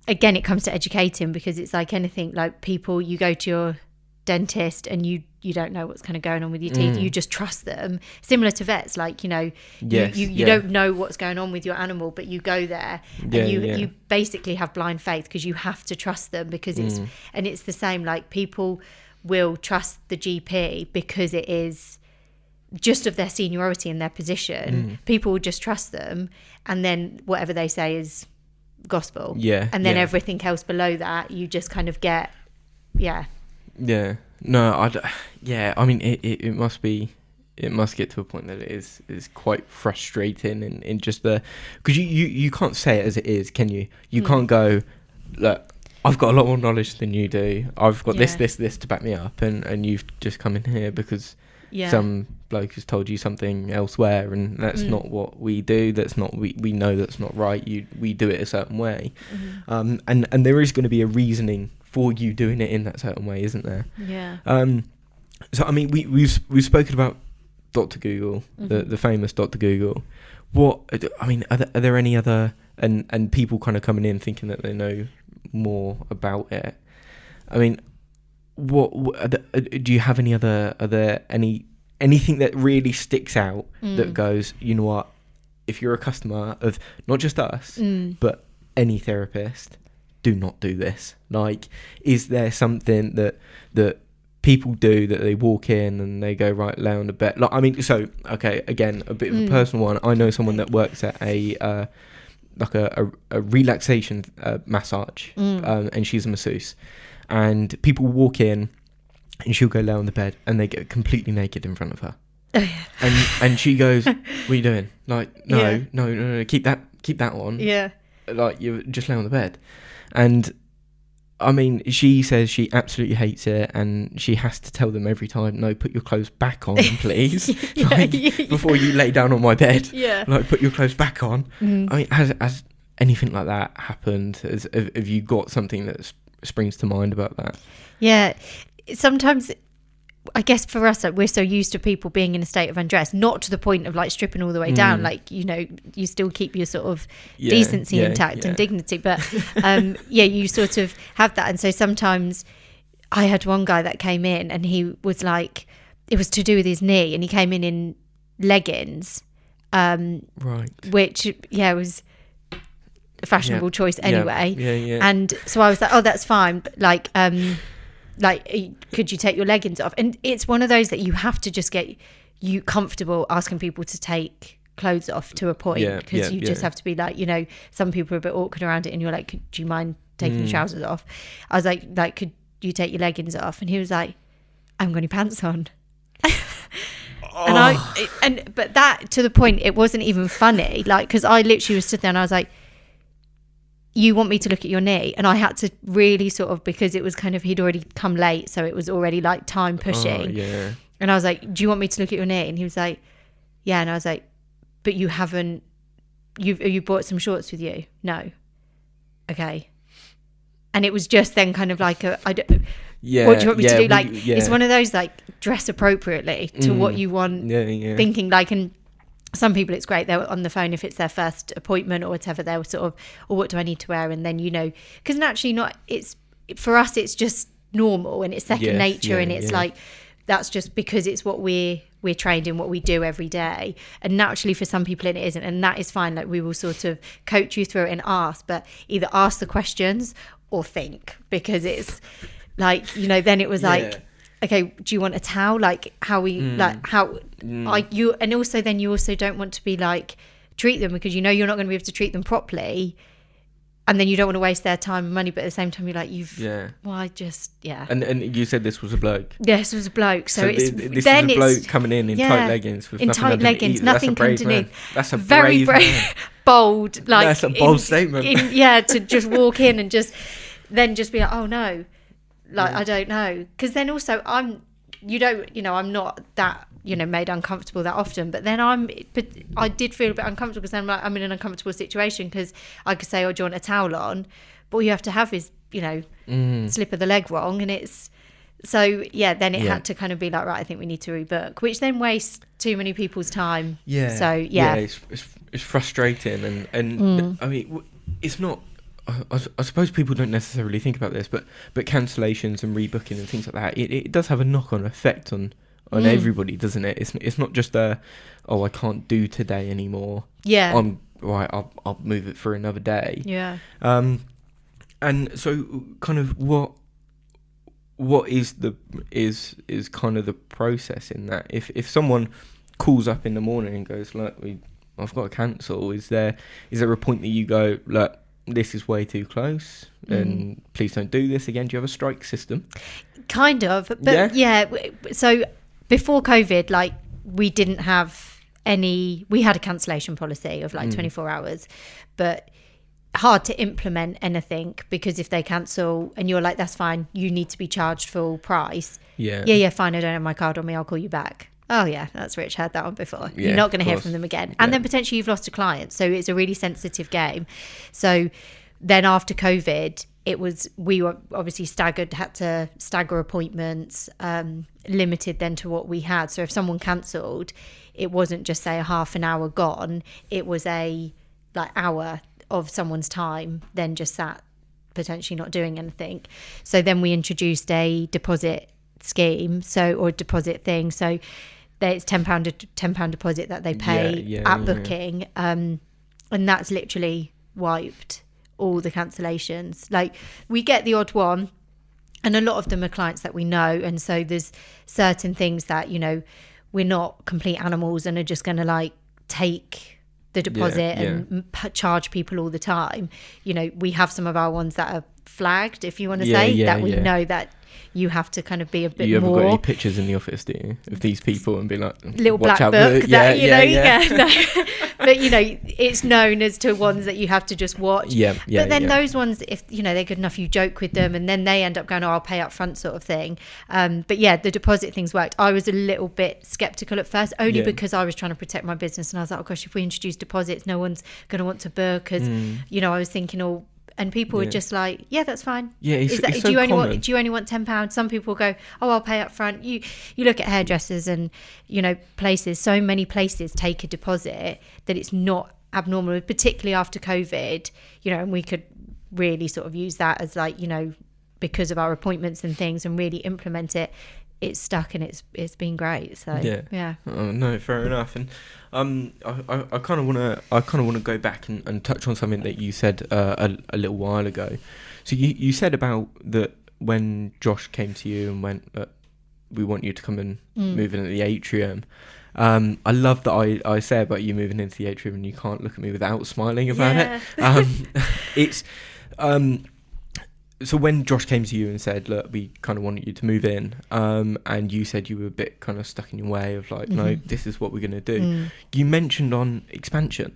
again it comes to educating, because it's like anything, like people, you go to your dentist and you don't know what's kind of going on with your teeth, you just trust them. Similar to vets, like you don't know what's going on with your animal, but you go there and you basically have blind faith, because you have to trust them, because it's the same, like people will trust the GP because it is just of their seniority and their position. People will just trust them, and then whatever they say is gospel, and then everything else below that you just kind of get no, I mean it must get to a point that it is quite frustrating, and just because you can't say it as it is, can you? You can't go, look, I've got a lot more knowledge than you do, I've got this to back me up, and you've just come in here because some bloke has told you something elsewhere, and that's not what we do, that's not, we know that's not right, we do it a certain way, and there is going to be a reasoning for you doing it in that certain way, isn't there? So I mean we've spoken about Dr. Google, the famous Dr. Google. What I mean, are there any other, and people kind of coming in thinking that they know more about it? I mean, do you have any other, are there anything that really sticks out that goes, you know what, if you're a customer of not just us but any therapist, do not do this? Like, is there something that people do that they walk in and they go, right, lay on the bed? Like, I mean, so okay, again, a bit of a personal one. I know someone that works at a relaxation massage, and she's a masseuse, and people walk in and she'll go lay on the bed and they get completely naked in front of her. and she goes, what are you doing? Like, no, keep that on. Like, you just lay on the bed. And I mean, she says she absolutely hates it, and she has to tell them every time, no, put your clothes back on, please. Before you lay down on my bed. Like, put your clothes back on. I mean, has anything like that happened? Have you got something that springs to mind about that? Sometimes I guess for us, like, we're so used to people being in a state of undress, not to the point of like stripping all the way down, like, you still keep your sort of decency intact and dignity, but you sort of have that. And so sometimes I had one guy that came in and he was like, it was to do with his knee, and he came in leggings, which was a fashionable choice anyway. And so I was like, oh, that's fine, but like, could you take your leggings off? And it's one of those that you have to just get you comfortable asking people to take clothes off to a point, because you just have to be like, some people are a bit awkward around it, and you're like, do you mind taking your trousers off? I was like, could you take your leggings off? And he was like, I haven't got any pants on. But that, to the point, it wasn't even funny, like, because I literally was stood there and I was like, you want me to look at your knee? And I had to really sort of, because it was kind of, he'd already come late, so it was already like time pushing. And I was like, do you want me to look at your knee? And he was like, yeah. And I was like, but you haven't, you brought some shorts with you? No. Okay. And it was just then kind of like, what do you want me to do? Like, it's one of those, like, dress appropriately to what you want, thinking like, and some people it's great, they're on the phone if it's their first appointment or whatever, they're sort of, or what do I need to wear? And then, because naturally it's, for us it's just normal and it's second nature, and it's like, that's just because it's what we're trained in, what we do every day. And naturally for some people it isn't, and that is fine. Like, we will sort of coach you through it and ask, but either ask the questions or think, because it's like, then it was like, okay, do you want a towel? Like, how we, like, how you, and also then you also don't want to be like, treat them, because you're not going to be able to treat them properly, and then you don't want to waste their time and money, but at the same time you're like, And you said this was a bloke. Yes, it was a bloke. So it's this is a bloke coming in tight leggings with nothing underneath. That's a very brave man. bold, like that's a bold statement. To just walk in and just be like, oh no, like I don't know, because then also I'm not that made uncomfortable that often, but I did feel a bit uncomfortable because then I'm in an uncomfortable situation, because I could say, oh, do you want a towel on, but all you have to have is slip of the leg wrong, and it's so then it had to kind of be like, right, I think we need to rebook, which then wastes too many people's time. It's frustrating, and I mean, it's not, I suppose people don't necessarily think about this, but cancellations and rebooking and things like that, it does have a knock-on effect on everybody, doesn't it? It's not just I can't do today anymore. Yeah. I'll move it for another day. Yeah. And so kind of what is kind of the process in that? If someone calls up in the morning and goes, look, I've got to cancel, is there a point that you go, look, this is way too close and please don't do this again? Do you have a strike system? Kind of, but so before COVID, like, we didn't have we had a cancellation policy of like 24 hours, but hard to implement anything, because if they cancel and you're like, that's fine, you need to be charged full price. Yeah, fine, I don't have my card on me, I'll call you back. Oh yeah, that's Rich, heard that one before. You're not going to hear from them again. And then potentially you've lost a client. So it's a really sensitive game. So then after COVID, we were obviously had to stagger appointments, limited then to what we had. So if someone cancelled, it wasn't just say a half an hour gone, it was a hour of someone's time then just sat potentially not doing anything. So then we introduced a deposit scheme, or deposit thing. So it's £10 deposit that they pay at booking, and that's literally wiped all the cancellations. Like, we get the odd one, and a lot of them are clients that we know, and so there's certain things that we're not complete animals and are just going to take the deposit and charge people all the time. We have some of our ones that are flagged, if you want to say, that we know that you have to kind of be a bit more. You ever got any pictures in the office, do you, of these people, and be like, little black book that no. But it's known as to ones that you have to just watch. But then those ones, if they're good enough, you joke with them, and then they end up going, oh, I'll pay up front, sort of thing. But the deposit things worked. I was a little bit skeptical at first, only because I was trying to protect my business, and I was like, oh gosh, if we introduce deposits, no one's going to want to book, because I was thinking, and people were just like, yeah, that's fine. Yeah, it's so do you only want £10? Some people go, oh, I'll pay up front. You look at hairdressers and places, so many places take a deposit that it's not abnormal, particularly after COVID, and we could really sort of use that as because of our appointments and things, and really implement it. It's stuck, and it's been great. So yeah. Oh, no, fair enough. And I kind of want to go back and touch on something that you said a little while ago. So you said about that when Josh came to you and went, we want you to come and move into the atrium. I love that I say about you moving into the atrium and you can't look at me without smiling about it. It's so when Josh came to you and said, look, we kind of wanted you to move in, and you said you were a bit kind of stuck in your way of like, no, this is what we're going to do. You mentioned on expansion.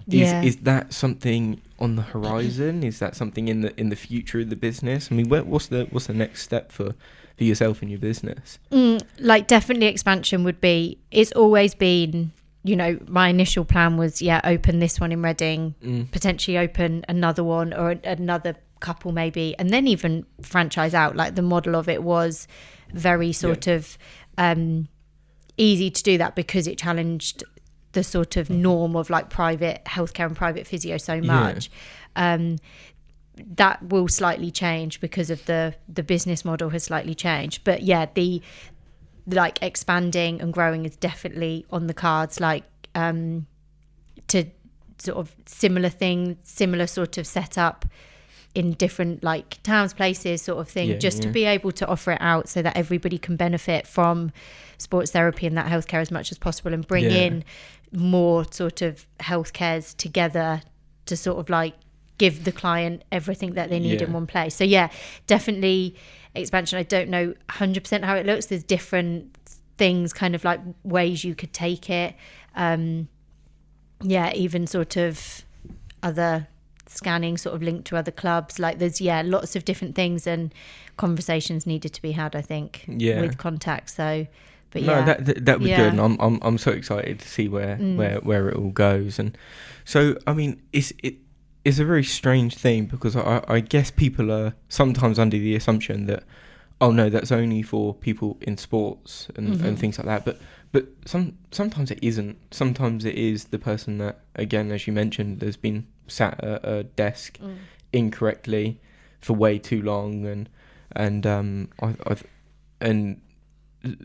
Is that something on the horizon? Is that something in the future of the business? I mean, what's the next step for yourself and your business? Definitely expansion would be, it's always been, my initial plan was, open this one in Reading, potentially open another one or another couple maybe, and then even franchise out. Like, the model of it was very sort of easy to do that, because it challenged the sort of norm of private healthcare and private physio so much. That will slightly change because of the business model has slightly changed, but the expanding and growing is definitely on the cards, to sort of similar sort of setup in different towns, places, sort of thing, to be able to offer it out so that everybody can benefit from sports therapy and that healthcare as much as possible, and bring in more sort of healthcares together to sort of give the client everything that they need in one place. So definitely expansion. I don't know 100% how it looks. There's different things, kind of ways you could take it. Even sort of other scanning sort of linked to other clubs. Like there's lots of different things and conversations needed to be had, I think, with contacts. So but that'd be good, and I'm so excited to see where it all goes. And so I mean it's a very strange thing, because I guess people are sometimes under the assumption that, oh no, that's only for people in sports and things like that, but sometimes it isn't. Sometimes it is the person that, again, as you mentioned, has been sat at a desk incorrectly for way too long, and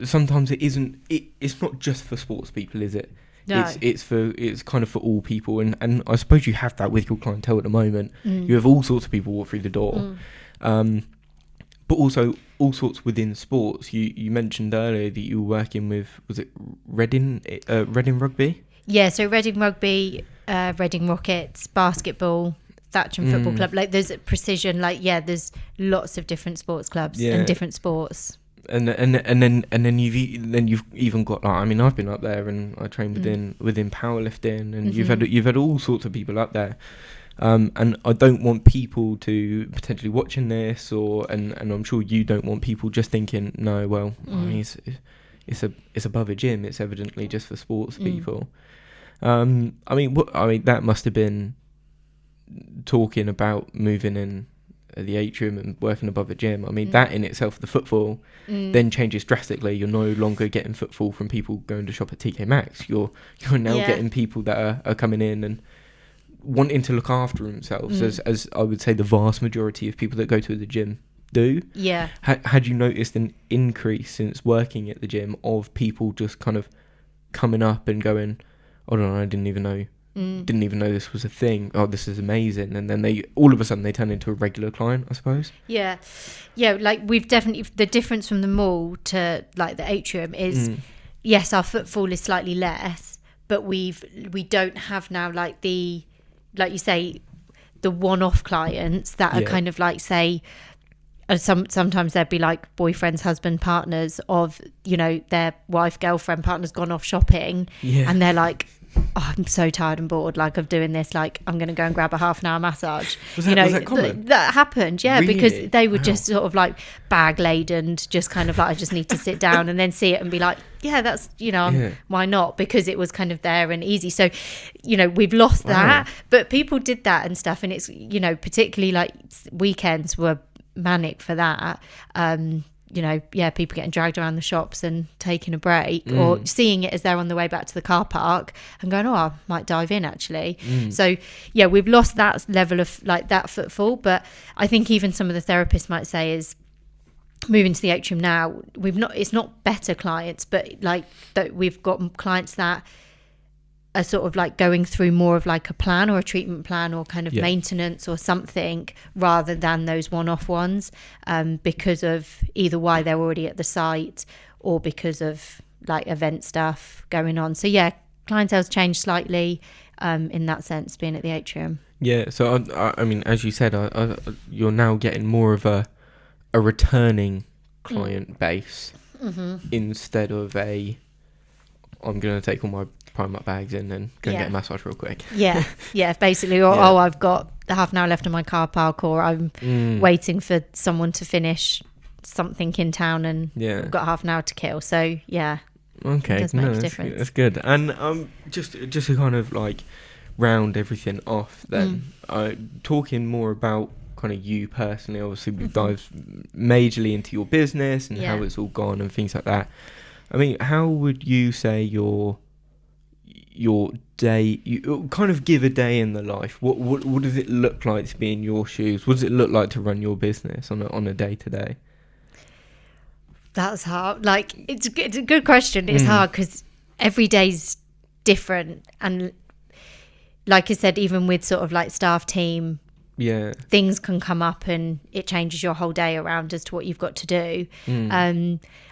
sometimes it isn't. It's not just for sports people, is it? No. It's kind of for all people, and I suppose you have that with your clientele at the moment. You have all sorts of people walk through the door, but also all sorts within sports. You mentioned earlier that you were working with, was it Reading Rugby? Yeah, so Reading Rugby, Reading Rockets, basketball, Thatcham Football Club. Like there's precision. Like there's lots of different sports clubs and different sports. And then you've even got, like, I mean, I've been up there and I trained within powerlifting, and you've had all sorts of people up there, and I don't want people to potentially watching this, and I'm sure you don't want people just thinking, no, well, I mean, it's above a gym, it's evidently just for sports people. I mean that must have been talking about moving in the atrium and working above a gym. I mean, that in itself, the footfall then changes drastically. You're no longer getting footfall from people going to shop at TK Maxx. You're now getting people that are coming in and wanting to look after themselves, as I would say the vast majority of people that go to the gym do. Yeah. Had you noticed an increase since working at the gym of people just kind of coming up and going, I don't know, I didn't even know this was a thing. Oh, this is amazing. And then they all of a sudden they turn into a regular client, I suppose. Yeah, like we've definitely, the difference from the mall to like the atrium is yes, our footfall is slightly less, but we don't have now like the, like you say, the one-off clients that are kind of like, say, sometimes there'd be like boyfriends, husband, partners of, you know, their wife, girlfriend, partner's gone off shopping, and they're like, oh, I'm so tired and bored, like, of doing this, like, I'm going to go and grab a half an hour massage. Was that common? That happened, really? Because they would just sort of like bag laden, just kind of like, I just need to sit down and then see it and be like, yeah, that's, you know, why not? Because it was kind of there and easy. So, you know, we've lost that, but people did that and stuff. And it's, you know, particularly like weekends were manic for that. You know, people getting dragged around the shops and taking a break, or seeing it as they're on the way back to the car park and going, oh, I might dive in actually. So we've lost that level of like that footfall. But I think even some of the therapists might say is moving to the atrium now, it's not better clients, but like that we've got clients that are sort of like going through more of like a plan or a treatment plan or kind of maintenance or something, rather than those one-off ones, because of either why they're already at the site or because of like event stuff going on. So clientele's changed slightly in that sense, being at the atrium. So I mean, as you said, you're now getting more of a returning client base instead of I'm going to take all my Primark bags in and go and get a massage real quick. Basically. Or I've got half an hour left in my car park, or I'm waiting for someone to finish something in town and I've got half an hour to kill. So okay, it does make a difference. That's good. And just to kind of like round everything off then, talking more about kind of you personally, obviously we've dived majorly into your business and how it's all gone and things like that. I mean, how would you say your day, you kind of give a day in the life, what does it look like to be in your shoes? What does it look like to run your business on a day to day? That's hard. Like, it's a good question. It's hard because every day's different, and like I said, even with sort of like staff team, things can come up and it changes your whole day around as to what you've got to do.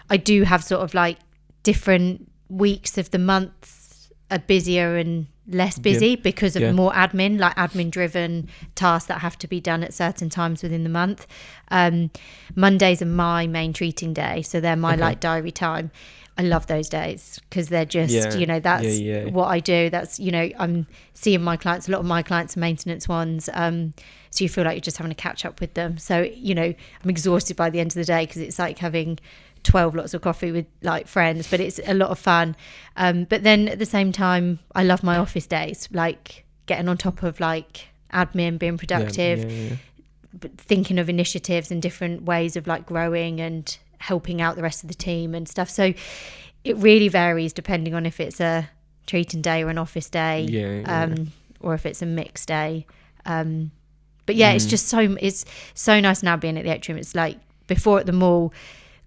I do have sort of like different weeks of the month are busier and less busy because of more admin driven tasks that have to be done at certain times within the month. Mondays are my main treating day, so they're my like diary time. I love those days because they're just, that's what I do. That's, I'm seeing my clients, a lot of my clients are maintenance ones. So you feel like you're just having to catch up with them. So, I'm exhausted by the end of the day because it's like having 12 lots of coffee with like friends, but it's a lot of fun. But then at the same time, I love my office days, like getting on top of like admin, being productive, but thinking of initiatives and different ways of like growing and helping out the rest of the team and stuff. So it really varies depending on if it's a treating day or an office day, or if it's a mixed day. But it's just it's so nice now being at the Atrium. It's like before at the mall,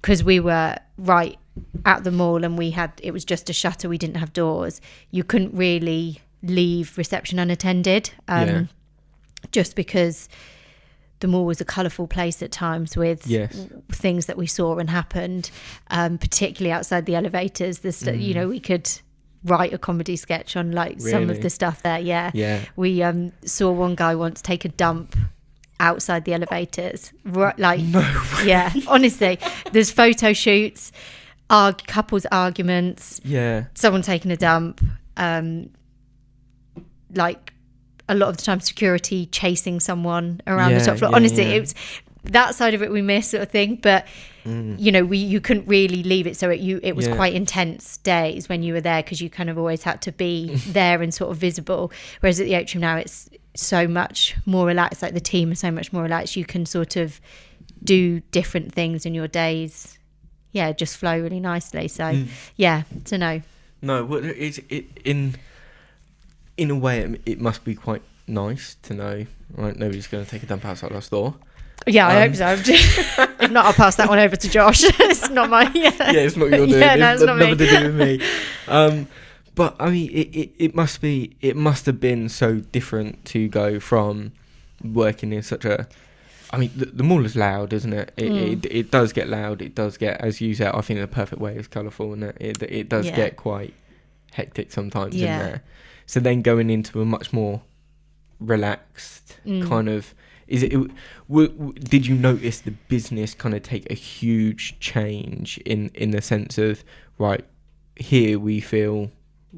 because we were right at the mall and it was just a shutter, we didn't have doors, you couldn't really leave reception unattended, just because the mall was a colourful place at times with things that we saw and happened, particularly outside the elevators. We could write a comedy sketch on like some of the stuff there. We saw one guy once take a dump outside the elevators, like no way. Yeah, honestly, there's photo shoots, couples arguments, someone taking a dump, like a lot of the time security chasing someone around the top floor. Honestly, it was that side of it we missed, sort of thing, but you couldn't really leave it, so it was quite intense days when you were there because you kind of always had to be there and sort of visible, whereas at the Atrium now it's so much more relaxed, like the team is so much more relaxed, you can sort of do different things in your days just flow really nicely. So to know. No, well, in a way, it must be quite nice to know, right? Nobody's going to take a dump outside our store. Yeah, I hope so. If not, I'll pass that one over to Josh. It's not my... it's not your doing. It's not nothing to do with me. But I mean, it must have been so different to go from working in such a... I mean, the mall is loud, isn't it? It does get loud. It does get, as you said, I think the perfect way is colourful, and it does get quite hectic sometimes in there. So then going into a much more relaxed kind of... did you notice the business kind of take a huge change in the sense of, right, here we feel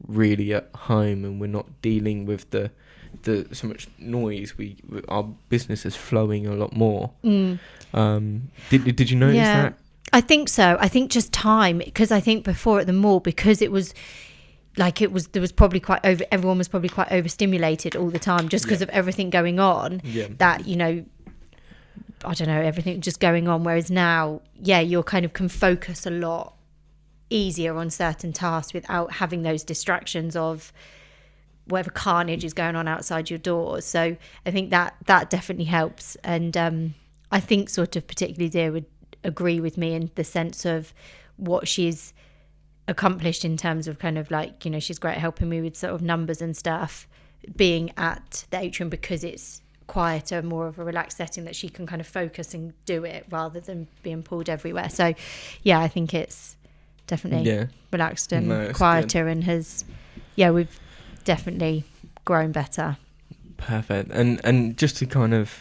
really at home and we're not dealing with the so much noise, our business is flowing a lot more. Did you notice that? I think so. I think just time, because I think before at the mall, because it was like there was probably everyone was probably quite overstimulated all the time just because of everything going on, that I don't know, everything just going on, whereas now you're kind of can focus a lot easier on certain tasks without having those distractions of whatever carnage is going on outside your doors. So I think that definitely helps, and I think sort of particularly Dia would agree with me in the sense of what she's accomplished in terms of kind of like, she's great at helping me with sort of numbers and stuff, being at the Atrium because it's quieter, more of a relaxed setting that she can kind of focus and do it rather than being pulled everywhere. So I think it's definitely relaxed and quieter, and we've definitely grown better. Perfect. And just to kind of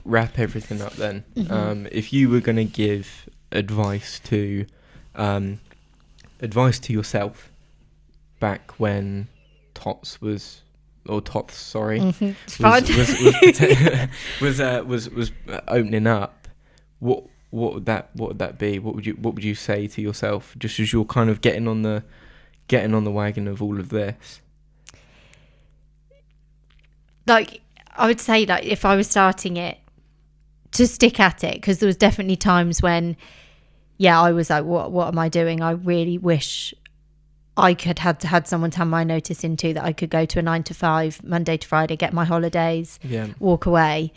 wrap everything up then, if you were going to give advice to yourself back when TOTHS was opening up, what would that be? What would you say to yourself just as you're kind of getting on the wagon of all of this? Like, I would say that if I was starting it, to stick at it, because there was definitely times when I was like, what am I doing? I really wish I could had someone turn my notice into that I could go to a 9 to 5 Monday to Friday, get my holidays, walk away,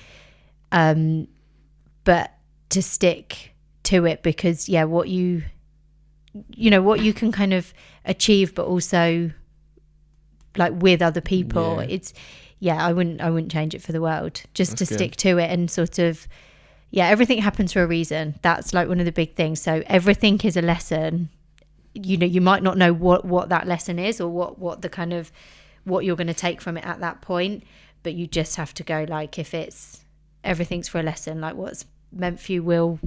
but to stick to it, because what you can kind of achieve, but also like with other people, it's I wouldn't change it for the world. Just to stick to it and sort of everything happens for a reason. That's like one of the big things. So everything is a lesson. You might not know what that lesson is, or what the kind of what you're going to take from it at that point, but you just have to go, like, if it's everything's for a lesson, like what's meant for you will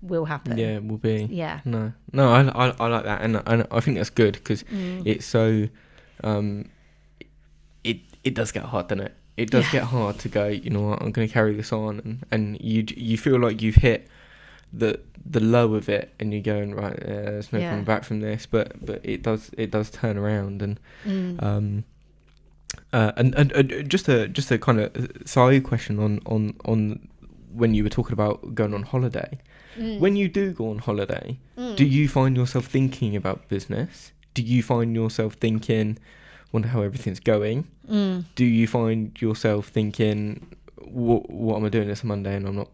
will happen. Yeah, will be. Yeah. No, I like that, and I think that's good because it's so. It does get hard, doesn't it? It does get hard to go, you know what, I'm going to carry this on, and you feel like you've hit the low of it, and you're going, right, there's no coming back from this, but it does turn around, and just a kind of side question on when you were talking about going on holiday. When you do go on holiday, do you find yourself thinking about business? Do you find yourself thinking, wonder how everything's going? Do you find yourself thinking, what am I doing this Monday, and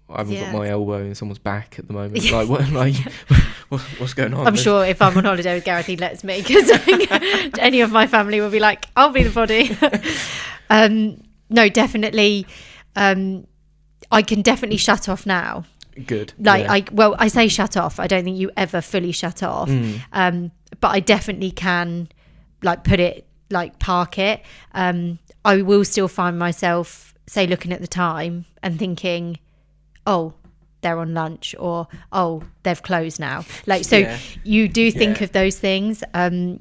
I haven't got my elbow in someone's back at the moment? Like, what's going on? I'm sure if I'm on holiday with Gareth, he lets me, because any of my family will be like, I'll be the body. No, definitely. I can definitely shut off now. Good. I say shut off. I don't think you ever fully shut off. But I definitely can, put it, park it. I will still find myself, say, looking at the time and thinking, oh, they're on lunch, or oh, they've closed now. You do think of those things. And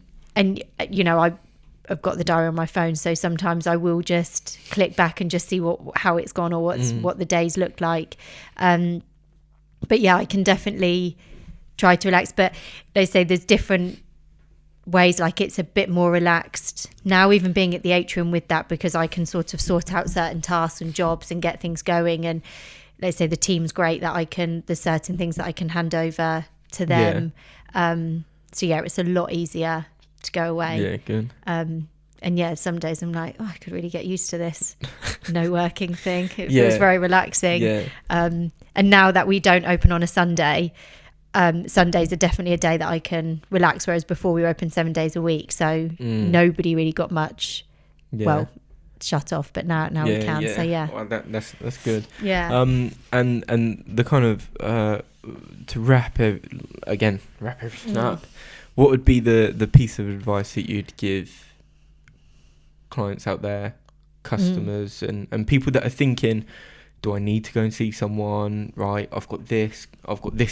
you know, I've got the diary on my phone, so sometimes I will just click back and just see how it's gone, or what the days look like. But yeah, I can definitely try to relax. But they say there's different ways, it's a bit more relaxed now, even being at the atrium with that, because I can sort of sort out certain tasks and jobs and get things going. And let's say the team's great, that there's certain things that I can hand over to them. So yeah, it's a lot easier to go away. Yeah, good. And yeah, some days I'm like, I could really get used to this no working thing. It feels very relaxing. Yeah. And now that we don't open on a Sunday, Sundays are definitely a day that I can relax, whereas before we were open 7 days a week, so nobody really got much shut off, but now we can. So well, that's good. Yeah. And the kind of to wrap everything up, what would be the piece of advice that you'd give clients out there, customers, and people that are thinking, do I need to go and see someone? Right, I've got this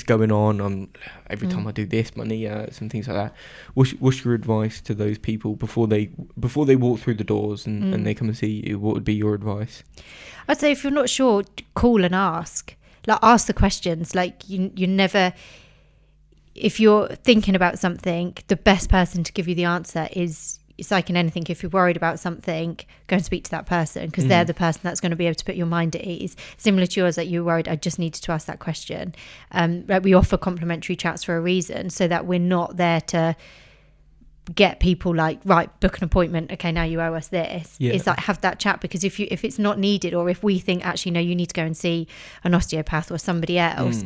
going on. Every time I do this, my knee hurts and things like that. What's your advice to those people before they walk through the doors and they come and see you? What would be your advice? I'd say if you're not sure, call and ask. Ask the questions. You never. If you're thinking about something, the best person to give you the answer is. It's like in anything, if you're worried about something, go and speak to that person, because they're the person that's going to be able to put your mind at ease. Similar to yours, that you're worried, I just needed to ask that question. We offer complimentary chats for a reason, so that we're not there to get people right, book an appointment. Okay, now you owe us this. Yeah. It's have that chat, because if it's not needed, or if we think actually no, you need to go and see an osteopath or somebody else,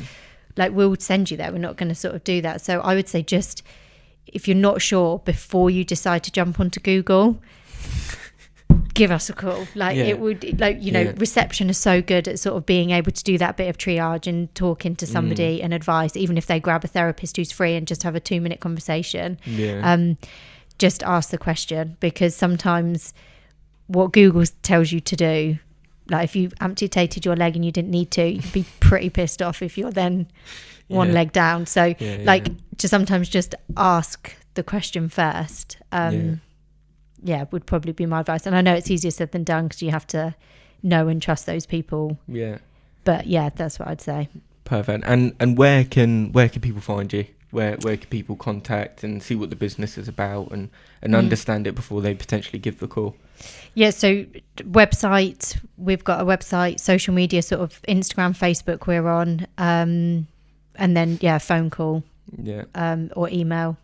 we'll send you there. We're not going to sort of do that. So I would say just. If you're not sure, before you decide to jump onto Google, give us a call. It would, reception is so good at sort of being able to do that bit of triage and talking to somebody and advice, even if they grab a therapist who's free and just have a 2-minute conversation. Just ask the question, because sometimes what Google tells you to do, if you amputated your leg and you didn't need to, you'd be pretty pissed off if you're then one leg down. So to sometimes just ask the question first. Would probably be my advice. And I know it's easier said than done, because you have to know and trust those people. Yeah. But yeah, that's what I'd say. Perfect. And where can people find you? Where can people contact and see what the business is about and understand it before they potentially give the call? Yeah, so website, we've got a website, social media, sort of Instagram, Facebook we're on, and then phone call, or email.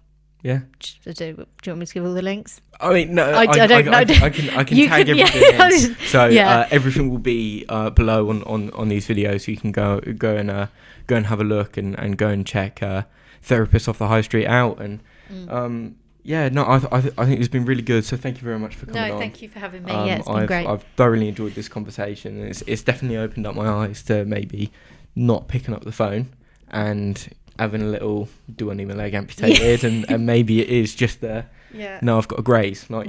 Yeah. Do you want me to give all the links? I mean, no, I don't know. I can tag everything in. So everything will be below on these videos, so you can go and have a look and go and check Therapists Off the High Street out. And I think it's been really good. So thank you very much for coming on. No, thank you for having me. It's been great. I've thoroughly enjoyed this conversation. It's definitely opened up my eyes to maybe not picking up the phone and having a little, do I need my leg amputated? and maybe it is just no, I've got a graze. A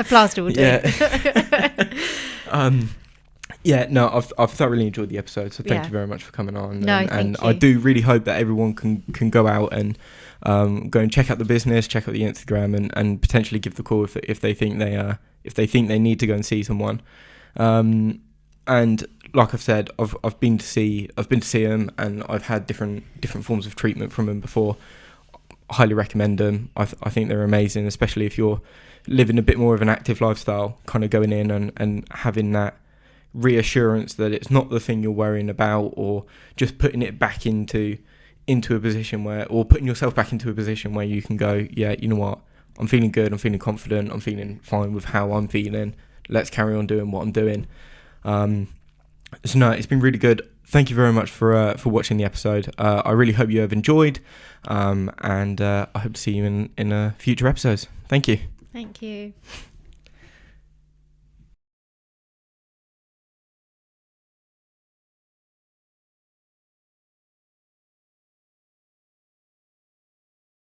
plaster will do. Yeah, no, I've thoroughly enjoyed the episode, so thank you very much for coming on. No, and thank you. I do really hope that everyone can go out and go and check out the business, check out the Instagram, and potentially give the call if they think they need to go and see someone. And like I've said, I've been to see them, and I've had different forms of treatment from them before. I highly recommend them. I think they're amazing, especially if you're living a bit more of an active lifestyle, kind of going in and having that reassurance that it's not the thing you're worrying about, or just putting it back into a position where, or putting yourself back into a position where you can go, yeah, you know what, I'm feeling good, I'm feeling confident, I'm feeling fine with how I'm feeling, let's carry on doing what I'm doing. So no, it's been really good. Thank you very much for watching the episode. I really hope you have enjoyed, and I hope to see you in future episodes. Thank you. Thank you.